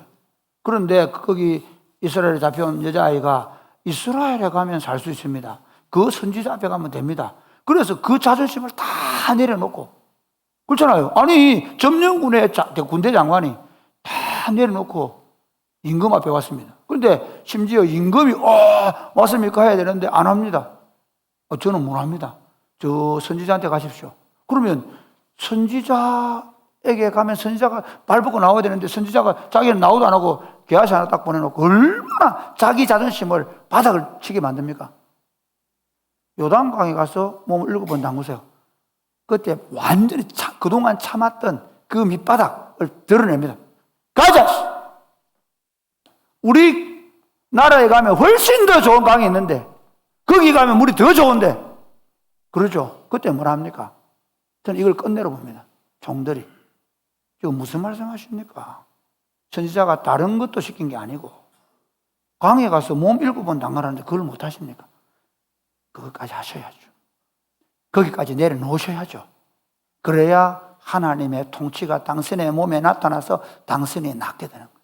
그런데 거기 이스라엘에 잡혀온 여자아이가 이스라엘에 가면 살 수 있습니다. 그 선지자 앞에 가면 됩니다. 그래서 그 자존심을 다 내려놓고 그렇잖아요. 아니 점령군의 군대 장관이 다 내려놓고 임금 앞에 왔습니다. 그런데 심지어 임금이 왔습니까? 해야 되는데 안 합니다. 저는 못 합니다. 저 선지자한테 가십시오. 그러면 선지자에게 가면 선지자가 발벗고 나와야 되는데 선지자가 자기는 나오도 안 하고 계약서 하나 딱 보내놓고 얼마나 자기 자존심을 바닥을 치게 만듭니까? 요단강에 가서 몸을 7번 담그세요. 그때 완전히 그동안 참았던 그 밑바닥을 드러냅니다. 가자! 우리 나라에 가면 훨씬 더 좋은 강이 있는데 거기 가면 물이 더 좋은데 그러죠. 그때 뭐라 합니까? 저는 이걸 끝내려 봅니다. 종들이 지금 무슨 말씀하십니까? 선지자가 다른 것도 시킨 게 아니고 강에 가서 몸 7번 담가라는데 그걸 못 하십니까? 그것까지 하셔야죠. 거기까지 내려놓으셔야죠. 그래야 하나님의 통치가 당신의 몸에 나타나서 당신이 낫게 되는 거예요.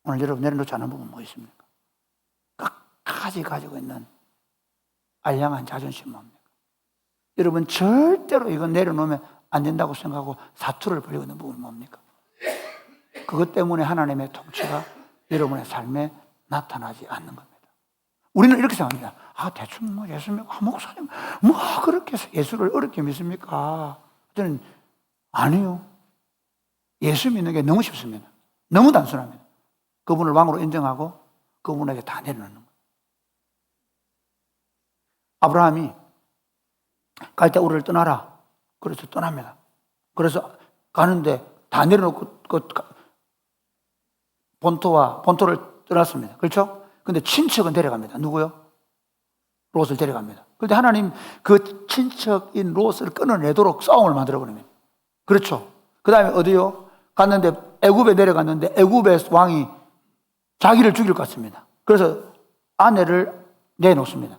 오늘 여러분 내려놓지 않은 부분 뭐 있습니까? 끝까지 가지고 있는 알량한 자존심 뭡니까? 여러분 절대로 이건 내려놓으면 안 된다고 생각하고 사투를 벌이고 있는 부분은 뭡니까? 그것 때문에 하나님의 통치가 여러분의 삶에 나타나지 않는 겁니다. 우리는 이렇게 생각합니다. 대충 뭐 예수 믿고 목사님 뭐 그렇게 예수를 어렵게 믿습니까? 저는 아니요. 예수 믿는 게 너무 쉽습니다. 너무 단순합니다. 그분을 왕으로 인정하고 그분에게 다 내려놓는 거예요. 아브라함이 갈 때 우리를 떠나라. 그래서 떠납니다. 그래서 가는데 다 내려놓고 본토를 떠났습니다. 그렇죠? 근데 친척은 데려갑니다. 누구요? 롯을 데려갑니다. 그런데 하나님 그 친척인 롯을 끊어내도록 싸움을 만들어버립니다. 그렇죠? 그 다음에 어디요? 갔는데 애굽에 내려갔는데 애굽의 왕이 자기를 죽일 것 같습니다. 그래서 아내를 내놓습니다.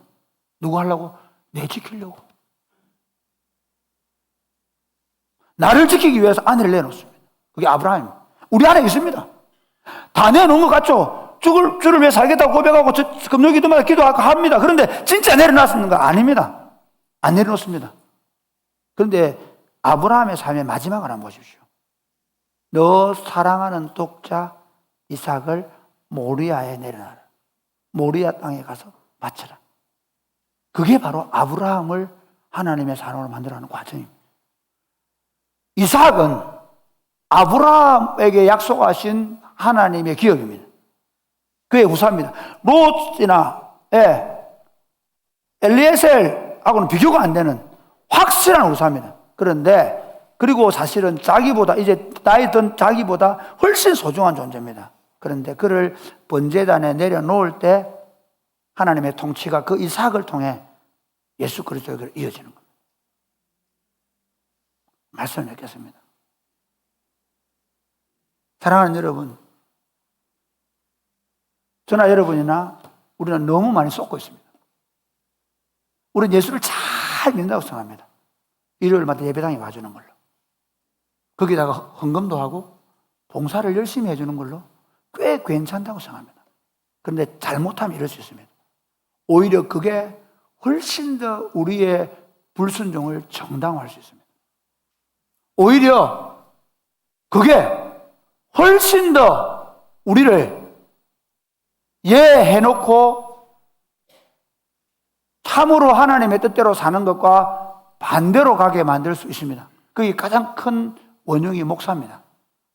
누구 하려고? 내 지키려고. 나를 지키기 위해서 아내를 내놓습니다. 그게 아브라함. 우리 안에 있습니다. 다 내놓은 것 같죠? 주를 위해 살겠다고 고백하고 금요기도마다 기도하고 합니다. 그런데 진짜 내려놨습니까? 아닙니다. 안 내려놓습니다. 그런데 아브라함의 삶의 마지막을 한번 보십시오. 너 사랑하는 독자 이삭을 모리아에 내려놔라. 모리아 땅에 가서 바쳐라. 그게 바로 아브라함을 하나님의 사람으로 만들어가는 과정입니다. 이삭은 아브라함에게 약속하신 하나님의 기업입니다. 그의 후사입니다. 롯이나 엘리에셀하고는 비교가 안 되는 확실한 후사입니다. 그런데 그리고 사실은 자기보다 이제 나이 든 자기보다 훨씬 소중한 존재입니다. 그런데 그를 번제단에 내려놓을 때 하나님의 통치가 그 이삭을 통해 예수 그리스도에게 이어지는 겁니다. 말씀을 맺겠습니다. 사랑하는 여러분, 저나 여러분이나 우리는 너무 많이 쏟고 있습니다. 우리는 예수를 잘 믿는다고 생각합니다. 일요일마다 예배당에 와주는 걸로, 거기다가 헌금도 하고 봉사를 열심히 해주는 걸로 꽤 괜찮다고 생각합니다. 그런데 잘못하면 이럴 수 있습니다. 오히려 그게 훨씬 더 우리의 불순종을 정당화할 수 있습니다. 오히려 그게 훨씬 더 우리를 예해놓고 참으로 하나님의 뜻대로 사는 것과 반대로 가게 만들 수 있습니다. 그게 가장 큰 원흉이 목사입니다.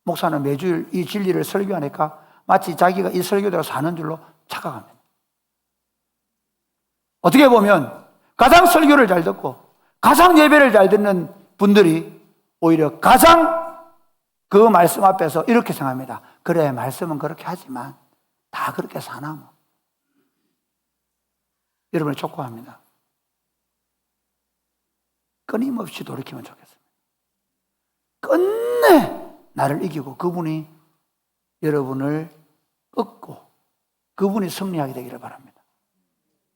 목사는 매주일 이 진리를 설교하니까 마치 자기가 이 설교대로 사는 줄로 착각합니다. 어떻게 보면 가장 설교를 잘 듣고 가장 예배를 잘 듣는 분들이 오히려 가장 그 말씀 앞에서 이렇게 생각합니다. 그래, 말씀은 그렇게 하지만 다 그렇게 사나 뭐. 여러분을 촉구합니다. 끊임없이 돌이키면 좋겠습니다. 끝내 나를 이기고 그분이 여러분을 꺾고 그분이 승리하게 되기를 바랍니다.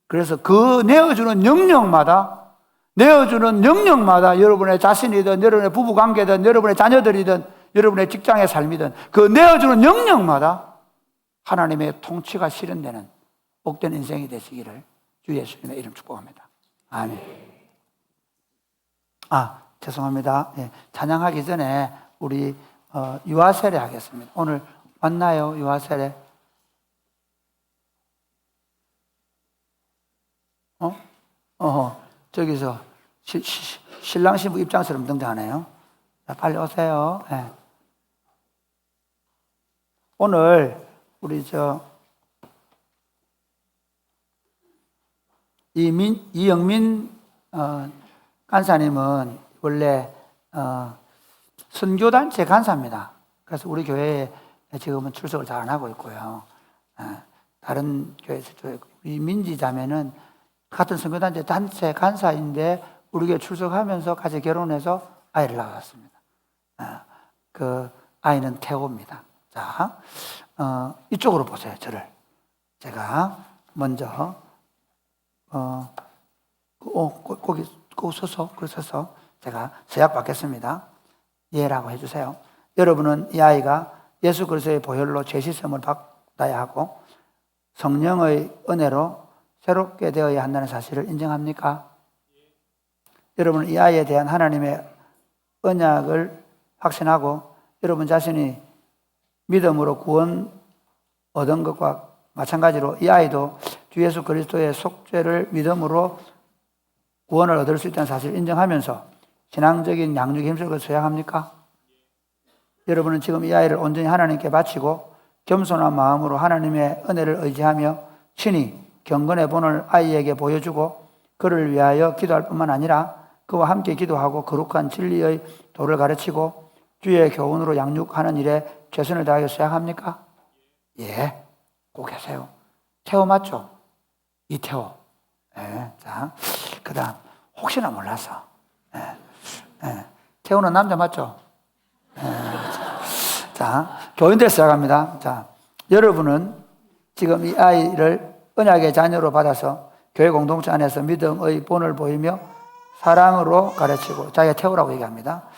그래서 그 내어주는 영역마다 여러분의 자신이든 여러분의 부부관계든 여러분의 자녀들이든 여러분의 직장의 삶이든 그 내어주는 영역마다 하나님의 통치가 실현되는 복된 인생이 되시기를 주 예수님의 이름 축복합니다. 아멘. 죄송합니다. 찬양하기 전에 우리 유아세례 하겠습니다. 오늘 왔나요? 유아세례? 저기서 신랑 신부 입장처럼 등장하네요. 자, 빨리 오세요. 네. 오늘 우리 이영민 간사님은 원래 선교단체 간사입니다. 그래서 우리 교회에 지금은 출석을 잘 안 하고 있고요. 다른 교회에서 이 민지 자매는 같은 선교단체 단체 간사인데 우리 교회 출석하면서 같이 결혼해서 아이를 낳았습니다. 그 아이는 태호입니다. 자, 이쪽으로 보세요. 저를. 제가 먼저 거기 서서 제가 서약 받겠습니다. 예라고 해주세요. 여러분은 이 아이가 예수 그리스도의 보혈로 죄 씻음을 받아야 하고 성령의 은혜로 새롭게 되어야 한다는 사실을 인정합니까? 여러분은 이 아이에 대한 하나님의 언약을 확신하고 여러분 자신이 믿음으로 구원 얻은 것과 마찬가지로 이 아이도 주 예수 그리스도의 속죄를 믿음으로 구원을 얻을 수 있다는 사실을 인정하면서 신앙적인 양육에 힘쓸 것을 소양합니까? 여러분은 지금 이 아이를 온전히 하나님께 바치고 겸손한 마음으로 하나님의 은혜를 의지하며 친히 경건의 본을 아이에게 보여주고 그를 위하여 기도할 뿐만 아니라 그와 함께 기도하고 거룩한 진리의 도를 가르치고 주의 교훈으로 양육하는 일에 최선을 다하여 수양합니까? 예, 꼭 하세요. 태호 맞죠? 이태호. 예, 자, 그 다음 혹시나 몰라서 태호는 남자 맞죠? 자, 교인들 시작합니다. 자, 여러분은 지금 이 아이를 언약의 자녀로 받아서 교회 공동체 안에서 믿음의 본을 보이며 사랑으로 가르치고 자기가 태우라고 얘기합니다.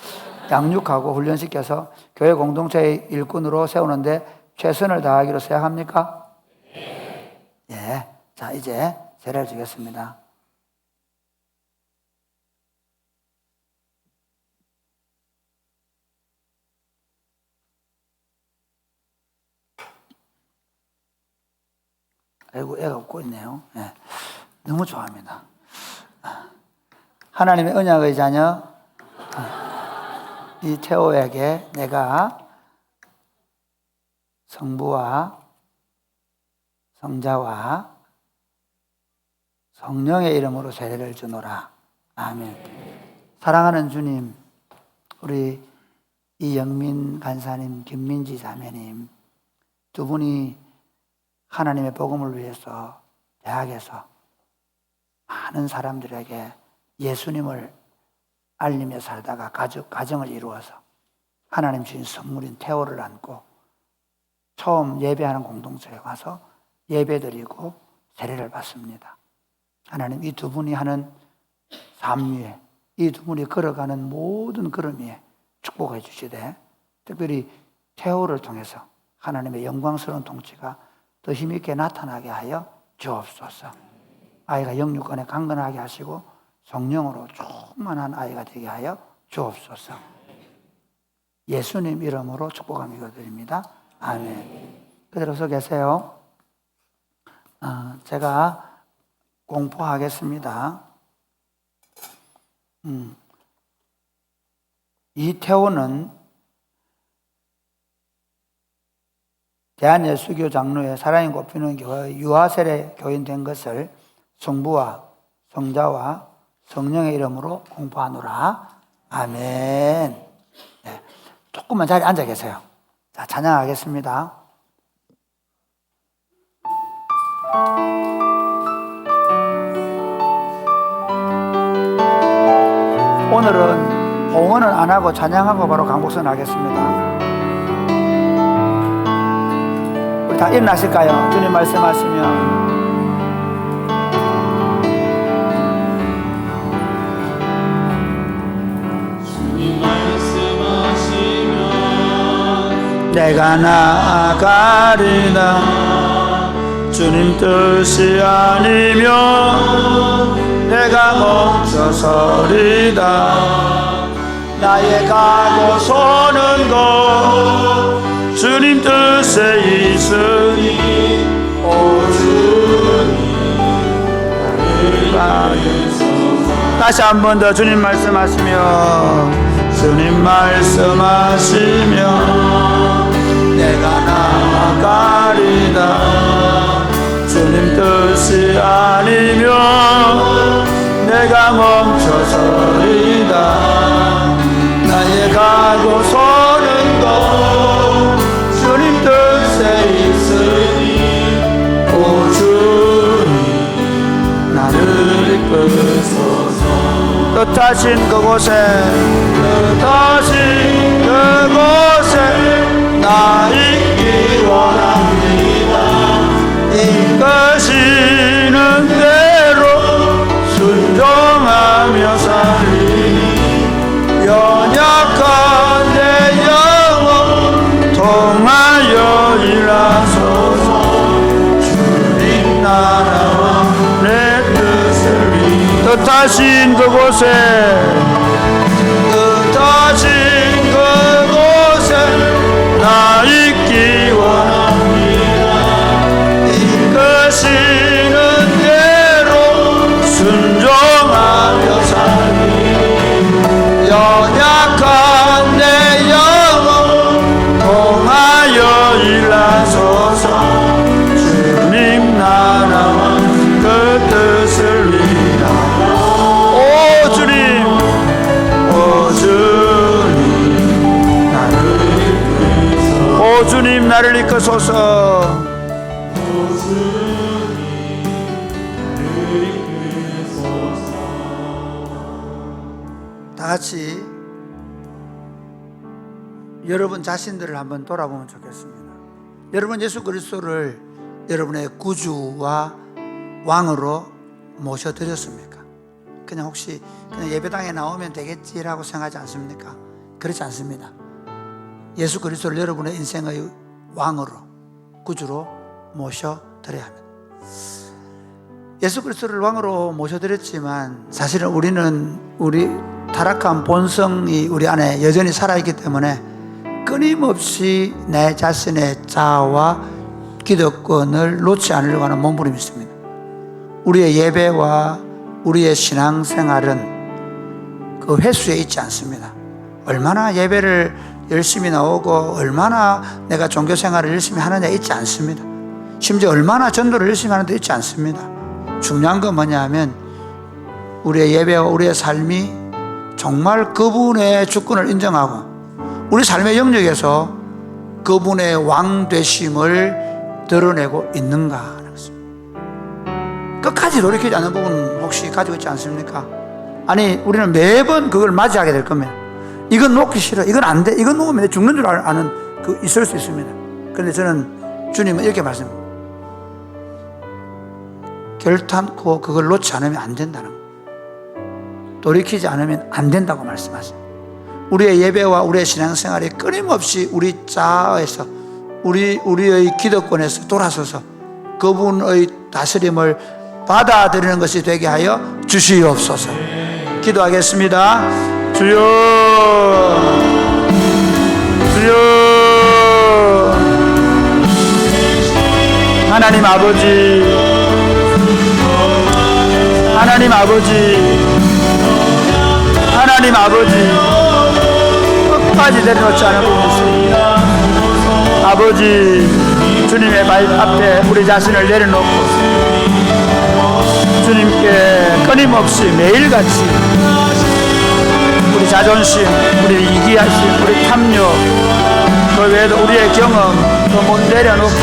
양육하고 훈련시켜서 교회 공동체의 일꾼으로 세우는데 최선을 다하기로 생각합니까? 예. 자, 이제 세례를 주겠습니다. 아이고, 애가 웃고 있네요. 네. 너무 좋아합니다. 하나님의 언약의 자녀 이 태호에게 내가 성부와 성자와 성령의 이름으로 세례를 주노라. 아멘. 사랑하는 주님, 우리 이영민 간사님, 김민지 자매님 두 분이 하나님의 복음을 위해서 대학에서 많은 사람들에게 예수님을 알리며 살다가 가정을 이루어서 하나님 주신 선물인 태호를 안고 처음 예배하는 공동체에 가서 예배드리고 세례를 받습니다. 하나님 이 두 분이 하는 삶 위에, 이 두 분이 걸어가는 모든 걸음 위에 축복해 주시되, 특별히 태호를 통해서 하나님의 영광스러운 통치가 더 힘있게 나타나게 하여 주옵소서. 아이가 영육간에 강건하게 하시고 성령으로 충만한 아이가 되게 하여 주옵소서. 예수님 이름으로 축복하며 드립니다. 아멘. 그대로 서 계세요. 제가 공포하겠습니다. 이태호는 대한예수교 장로의 사랑이 꼽히는 교회 유아세례 교인 된 것을 성부와 성자와 성령의 이름으로 공포하노라. 아멘. 네. 조금만 자리에 앉아 계세요. 자, 찬양하겠습니다. 오늘은 봉헌은 안 하고 찬양하고 바로 강복선 하겠습니다. 우리 다 일어나실까요? 주님 말씀하시면. 내가 나아가리다. 주님 뜻이 아니면 내가 멈춰서리다. 나의 가고 서는 것 주님 뜻에 있으니 오 주님 나를 인도하소서. 다시 한 번 더 주님 말씀하시며, 주님 말씀하시며 내가 나아가리다. 주님 뜻이 아니면 내가 멈춰서리다. 나의 가고 서는 것 주님 뜻에 있으니 오 주님 나를 이끄소서. 뜻하신 그곳에 나 있기 원합니다. 이끄시는 대로 순종하며 살리니 연약한 내 영혼 통하여 일하소서. 주님 나라와 내 뜻을 뜻하신 그곳에 나 있기 원합니다. 이끄시는 대로 순종하며 살리 연약한 내 영혼 통하여 일하소서. 주님 나라와 그 뜻을 위하여 오 주님 오 주님 나를 이끄소서. 다 같이 여러분 자신들을 한번 돌아보면 좋겠습니다. 여러분 예수 그리스도를 여러분의 구주와 왕으로 모셔드렸습니까? 그냥 혹시 그냥 예배당에 나오면 되겠지라고 생각하지 않습니까? 그렇지 않습니다. 예수 그리스도를 여러분의 인생의 왕으로, 구주로 모셔드려야 합니다. 예수 그리스도를 왕으로 모셔드렸지만 사실은 우리는 우리 타락한 본성이 우리 안에 여전히 살아있기 때문에 끊임없이 내 자신의 자아와 기득권을 놓지 않으려고 하는 몸부림이 있습니다. 우리의 예배와 우리의 신앙생활은 그 횟수에 있지 않습니다. 얼마나 예배를 열심히 나오고 얼마나 내가 종교생활을 열심히 하느냐 있지 않습니다. 심지어 얼마나 전도를 열심히 하는데 있지 않습니다. 중요한 건 뭐냐 하면 우리의 예배와 우리의 삶이 정말 그분의 주권을 인정하고 우리 삶의 영역에서 그분의 왕 되심을 드러내고 있는가 하는 것입니다. 끝까지 돌이키지 않는 부분은 혹시 가지고 있지 않습니까? 아니 우리는 매번 그걸 맞이하게 될 겁니다. 이건 놓기 싫어, 이건 안 돼, 이건 놓으면 죽는 줄 아는 그 있을 수 있습니다. 그런데 저는 주님은 이렇게 말씀합니다. 결탄코 그걸 놓지 않으면 안 된다는 거예요. 돌이키지 않으면 안 된다고 말씀하세요. 우리의 예배와 우리의 신앙생활이 끊임없이 우리 자아에서 우리의 기득권에서 돌아서서 그분의 다스림을 받아들이는 것이 되게 하여 주시옵소서. 기도하겠습니다. 주여, 주여, 하나님 아버지, 하나님 아버지, 하나님 아버지, 끝까지 내려놓지 않은 분이 있습니다. 아버지, 주님의 발 앞에 우리 자신을 내려놓고 주님께 끊임없이 매일같이 우리 자존심, 우리 이기하심, 우리 탐욕, 그 외에도 우리의 경험 못 내려놓고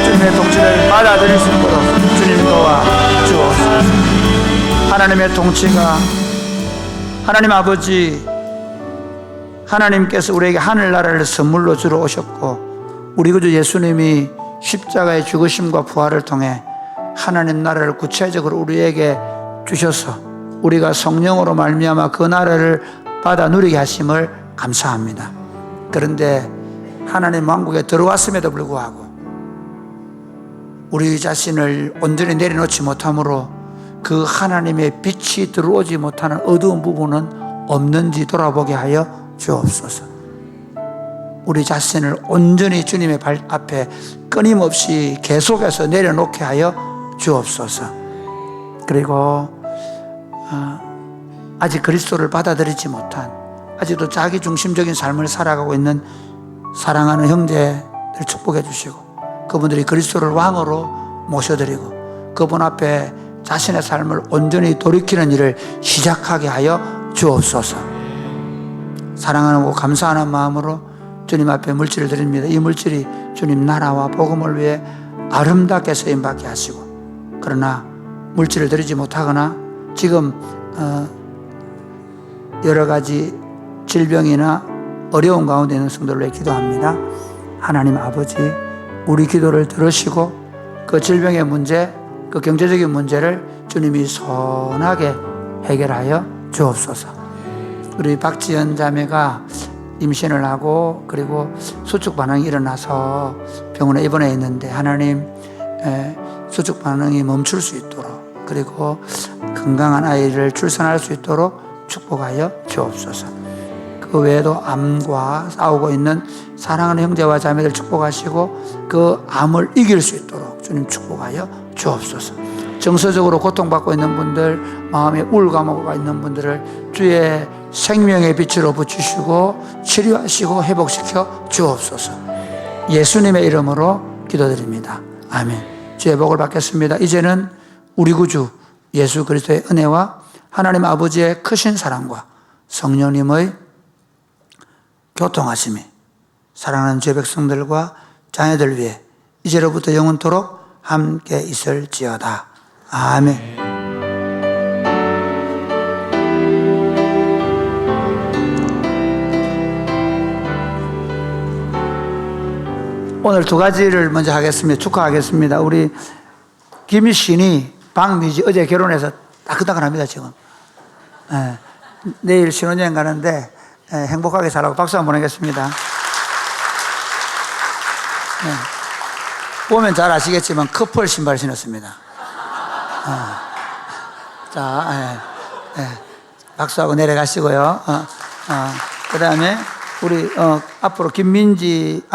주님의 통치를 받아들일 수 있도록 주님 도와 주옵소서. 하나님의 통치가, 하나님 아버지, 하나님께서 우리에게 하늘나라를 선물로 주러 오셨고 우리 구주 예수님이 십자가의 죽으심과 부활을 통해 하나님 나라를 구체적으로 우리에게 주셔서 우리가 성령으로 말미암아 그 나라를 받아 누리게 하심을 감사합니다. 그런데 하나님 왕국에 들어왔음에도 불구하고 우리 자신을 온전히 내려놓지 못함으로 그 하나님의 빛이 들어오지 못하는 어두운 부분은 없는지 돌아보게 하여 주옵소서. 우리 자신을 온전히 주님의 발 앞에 끊임없이 계속해서 내려놓게 하여 주옵소서. 그리고 아직 그리스도를 받아들이지 못한, 아직도 자기 중심적인 삶을 살아가고 있는 사랑하는 형제를 축복해 주시고 그분들이 그리스도를 왕으로 모셔드리고 그분 앞에 자신의 삶을 온전히 돌이키는 일을 시작하게 하여 주옵소서. 사랑하고 감사하는 마음으로 주님 앞에 물질을 드립니다. 이 물질이 주님 나라와 복음을 위해 아름답게 쓰임받게 하시고, 그러나 물질을 드리지 못하거나 지금 여러 가지 질병이나 어려운 가운데 있는 성도를 위해 기도합니다. 하나님 아버지, 우리 기도를 들으시고 그 질병의 문제, 그 경제적인 문제를 주님이 선하게 해결하여 주옵소서. 우리 박지연 자매가 임신을 하고 그리고 수축 반응이 일어나서 병원에 입원해 있는데 하나님, 수축 반응이 멈출 수 있도록 그리고 건강한 아이를 출산할 수 있도록 축복하여 주옵소서. 그 외에도 암과 싸우고 있는 사랑하는 형제와 자매들 축복하시고 그 암을 이길 수 있도록 주님 축복하여 주옵소서. 정서적으로 고통받고 있는 분들, 마음에 우울감과 있는 분들을 주의 생명의 빛으로 붙이시고 치료하시고 회복시켜 주옵소서. 예수님의 이름으로 기도드립니다. 아멘. 주의 복을 받겠습니다. 이제는 우리 구주 예수 그리스도의 은혜와 하나님 아버지의 크신 사랑과 성령님의 교통하심이 사랑하는 주의 백성들과 자녀들 위해 이제로부터 영원토록 함께 있을지어다. 아멘. 오늘 두 가지를 먼저 하겠습니다. 축하하겠습니다. 우리 김희신이 박미지 어제 결혼해서 따끈따끈합니다 지금. 내일 신혼여행 가는데 행복하게 살라고 박수 한번 보내겠습니다. 보면 잘 아시겠지만 커플 신발 신었습니다. 자, 박수하고 내려가시고요. 그 다음에 우리 앞으로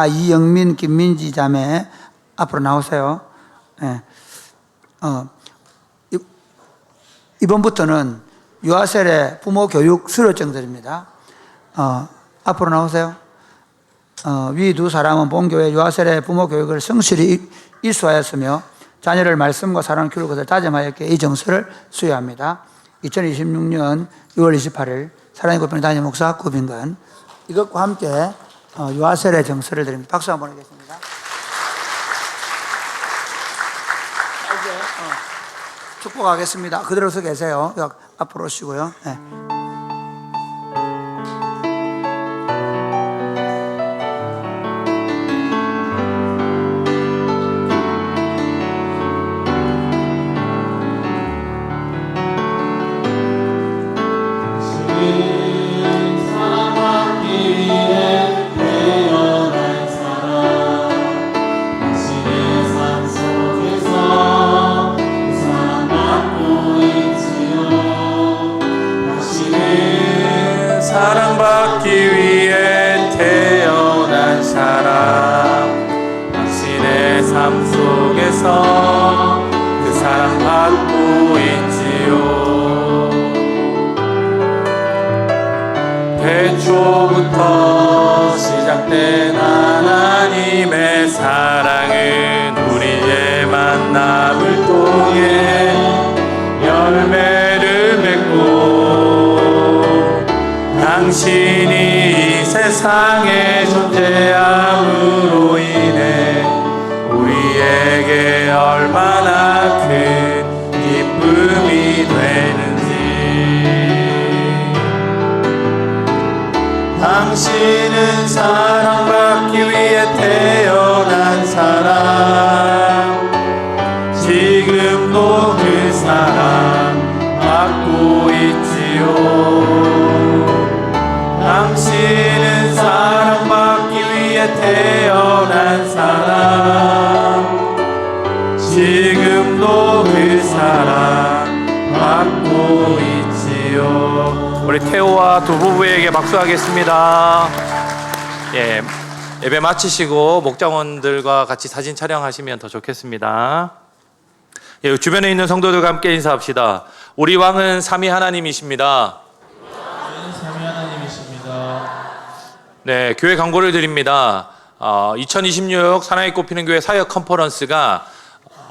이영민, 김민지 자매 앞으로 나오세요. 이번부터는 유아셀의 부모 교육 수료증들입니다. 앞으로 나오세요. 위 두 사람은 본교회 유아셀의 부모 교육을 성실히 이수하였으며 자녀를 말씀과 사랑을 키울 것을 다짐하였기에 이 정서를 수여합니다. 2026년 6월 28일 사랑의 고편의 담임 목사 구빈건, 이것과 함께 유아셀의 정서를 드립니다. 박수 한번 보내겠습니다. 이제 축복하겠습니다. 그대로 서 계세요. 앞으로 오시고요. 네. 사랑받기 위해 태어난 사람, 당신의 삶 속에서 그 사랑받고 있지요. 태초부터 시작된 하나님의 사랑은 우리의 만남을 통해 열매를 맺고, 당신이 이 세상에 존재함으로 인해 우리에게 얼마나 큰 기쁨이 되는지. 당신은 사랑받기 위해 태어난 사람, 지금도 그 사랑 받고 있지요. 당신은 사랑받기 위해 태어난 사람, 지금도 그 사랑 받고 있지요. 우리 태호와 두 부부에게 박수하겠습니다. 예, 예배 마치시고 목장원들과 같이 사진 촬영하시면 더 좋겠습니다. 예, 주변에 있는 성도들과 함께 인사합시다. 우리 왕은 삼위 하나님이십니다. 삼위 하나님이십니다. 네, 교회 광고를 드립니다. 2026 사나이 꽃피는 교회 사역 컨퍼런스가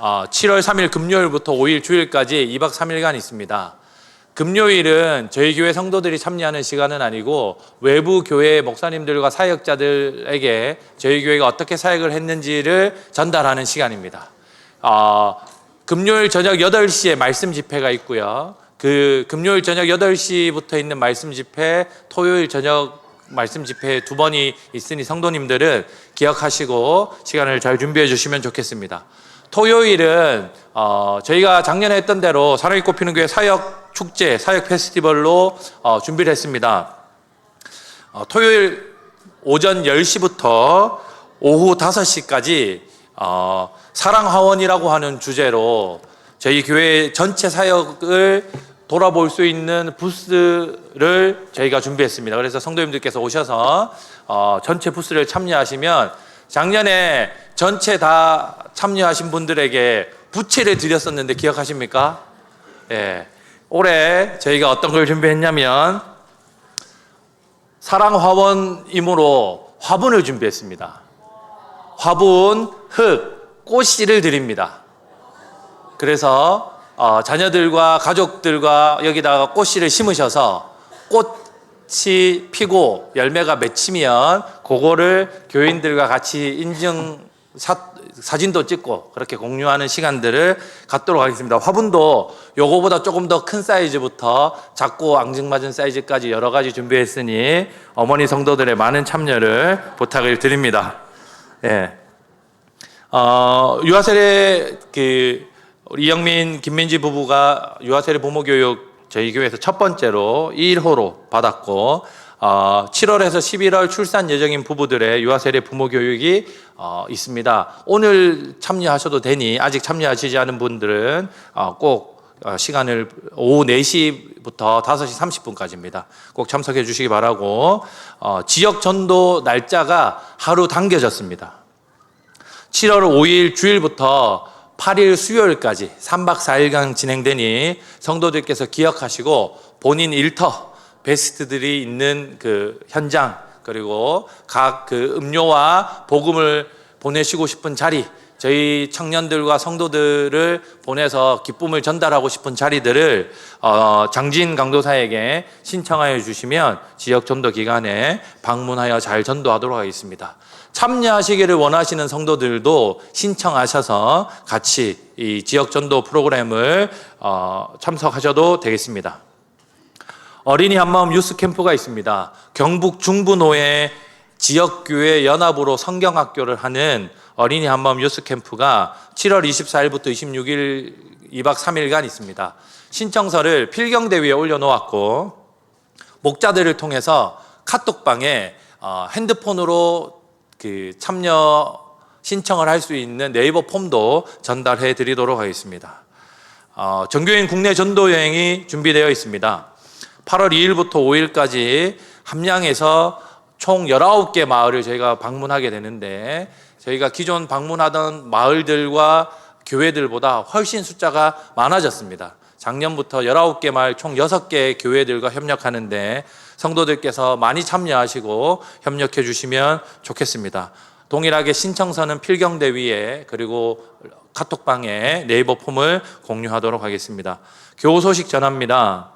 7월 3일 금요일부터 5일 주일까지 2박 3일간 있습니다. 금요일은 저희 교회 성도들이 참여하는 시간은 아니고 외부 교회 목사님들과 사역자들에게 저희 교회가 어떻게 사역을 했는지를 전달하는 시간입니다. 금요일 저녁 8시에 말씀 집회가 있고요. 그 금요일 저녁 8시부터 있는 말씀 집회, 토요일 저녁 말씀 집회 두 번이 있으니 성도님들은 기억하시고 시간을 잘 준비해 주시면 좋겠습니다. 토요일은 저희가 작년에 했던 대로 사랑이 꽃피는 교회 사역 축제, 사역 페스티벌로 준비를 했습니다. 토요일 오전 10시부터 오후 5시까지 사랑화원이라고 하는 주제로 저희 교회 전체 사역을 돌아볼 수 있는 부스를 저희가 준비했습니다. 그래서 성도님들께서 오셔서 전체 부스를 참여하시면, 작년에 전체 다 참여하신 분들에게 부채를 드렸었는데 기억하십니까? 예. 올해 저희가 어떤 걸 준비했냐면 사랑화원이므로 화분을 준비했습니다. 화분, 흙, 꽃씨를 드립니다. 그래서 자녀들과 가족들과 여기다가 꽃씨를 심으셔서 꽃이 피고 열매가 맺히면 그거를 교인들과 같이 사진도 찍고 그렇게 공유하는 시간들을 갖도록 하겠습니다. 화분도 요거보다 조금 더 큰 사이즈부터 작고 앙증맞은 사이즈까지 여러 가지 준비했으니 어머니 성도들의 많은 참여를 부탁을 드립니다. 예. 유아세례 우리 이영민, 김민지 부부가 유아세례 부모교육 저희 교회에서 첫 번째로 1호로 받았고, 7월에서 11월 출산 예정인 부부들의 유아세례 부모교육이 있습니다. 오늘 참여하셔도 되니 아직 참여하시지 않은 분들은 꼭 시간을 오후 4시부터 5시 30분까지입니다. 꼭 참석해 주시기 바라고, 지역 전도 날짜가 하루 당겨졌습니다. 7월 5일 주일부터 8일 수요일까지 3박 4일간 진행되니 성도들께서 기억하시고 본인 일터, 베스트들이 있는 그 현장, 그리고 각 그 음료와 복음을 보내시고 싶은 자리, 저희 청년들과 성도들을 보내서 기쁨을 전달하고 싶은 자리들을 장진 강도사에게 신청하여 주시면 지역 전도 기간에 방문하여 잘 전도하도록 하겠습니다. 참여하시기를 원하시는 성도들도 신청하셔서 같이 이 지역 전도 프로그램을 참석하셔도 되겠습니다. 어린이 한마음 유스 캠프가 있습니다. 경북 중부노회 지역교회 연합으로 성경학교를 하는 어린이 한마음 유스 캠프가 7월 24일부터 26일 2박 3일간 있습니다. 신청서를 필경대위에 올려놓았고, 목자들을 통해서 카톡방에 핸드폰으로 그 참여 신청을 할 수 있는 네이버 폼도 전달해 드리도록 하겠습니다. 정교인 국내 전도 여행이 준비되어 있습니다. 8월 2일부터 5일까지 함양에서 총 19개 마을을 저희가 방문하게 되는데, 저희가 기존 방문하던 마을들과 교회들보다 훨씬 숫자가 많아졌습니다. 작년부터 19개 마을 총 6개 교회들과 협력하는데 성도들께서 많이 참여하시고 협력해 주시면 좋겠습니다. 동일하게 신청서는 필경대위에 그리고 카톡방에 네이버 폼을 공유하도록 하겠습니다. 교우 소식 전합니다.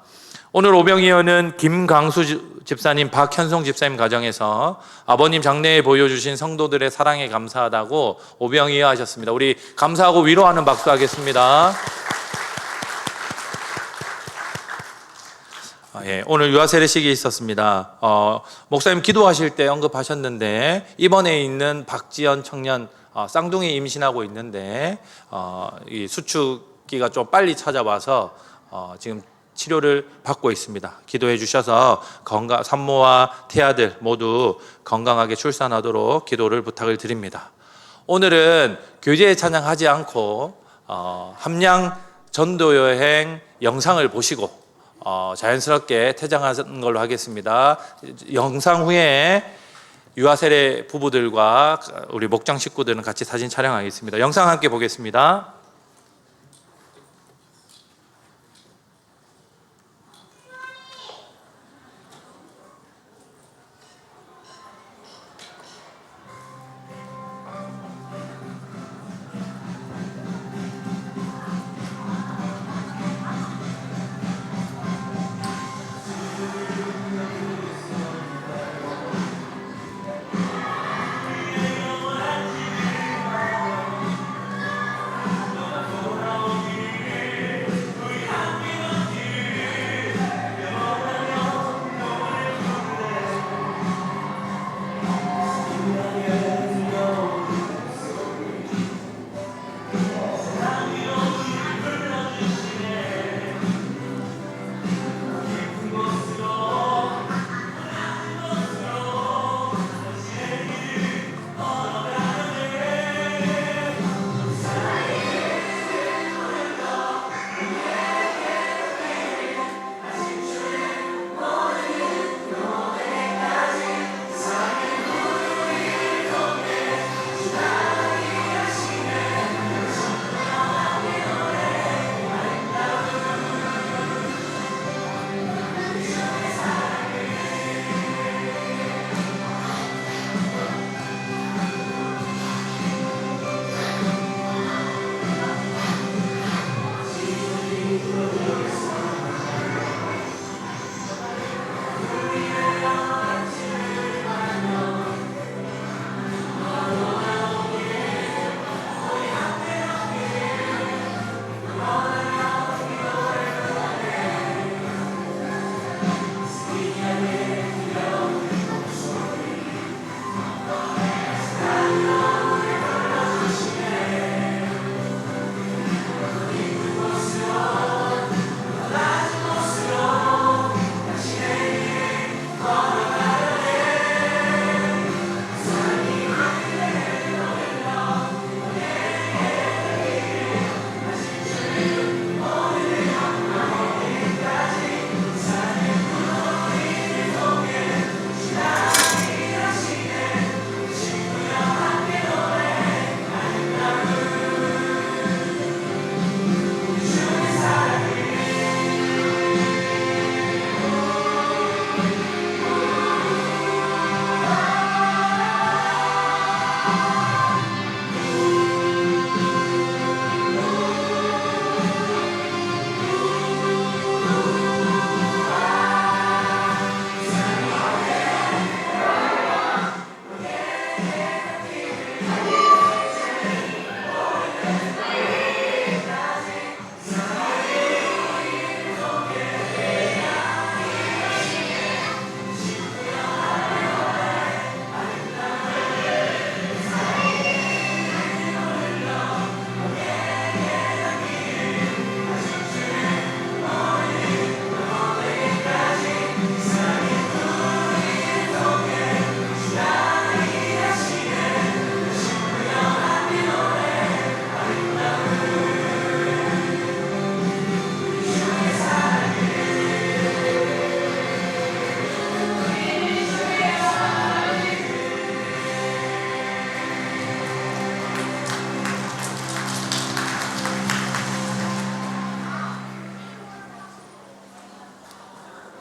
오늘 오병이어는 김강수 집사님, 박현송 집사님 가정에서 아버님 장래에 보여주신 성도들의 사랑에 감사하다고 오병이어 하셨습니다. 우리 감사하고 위로하는 박수 하겠습니다. 오늘 유아 세례식이 있었습니다. 목사님 기도하실 때 언급하셨는데, 입원해 있는 박지연 청년 쌍둥이 임신하고 있는데 이 수축기가 좀 빨리 찾아와서 지금 치료를 받고 있습니다. 기도해 주셔서 산모와 태아들 모두 건강하게 출산하도록 기도를 부탁을 드립니다. 오늘은 교제 찬양하지 않고 함양 전도여행 영상을 보시고 자연스럽게 퇴장하는 걸로 하겠습니다. 영상 후에 유아세례 부부들과 우리 목장 식구들은 같이 사진 촬영하겠습니다. 영상 함께 보겠습니다.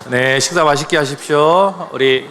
네, 식사 맛있게 하십시오. 우리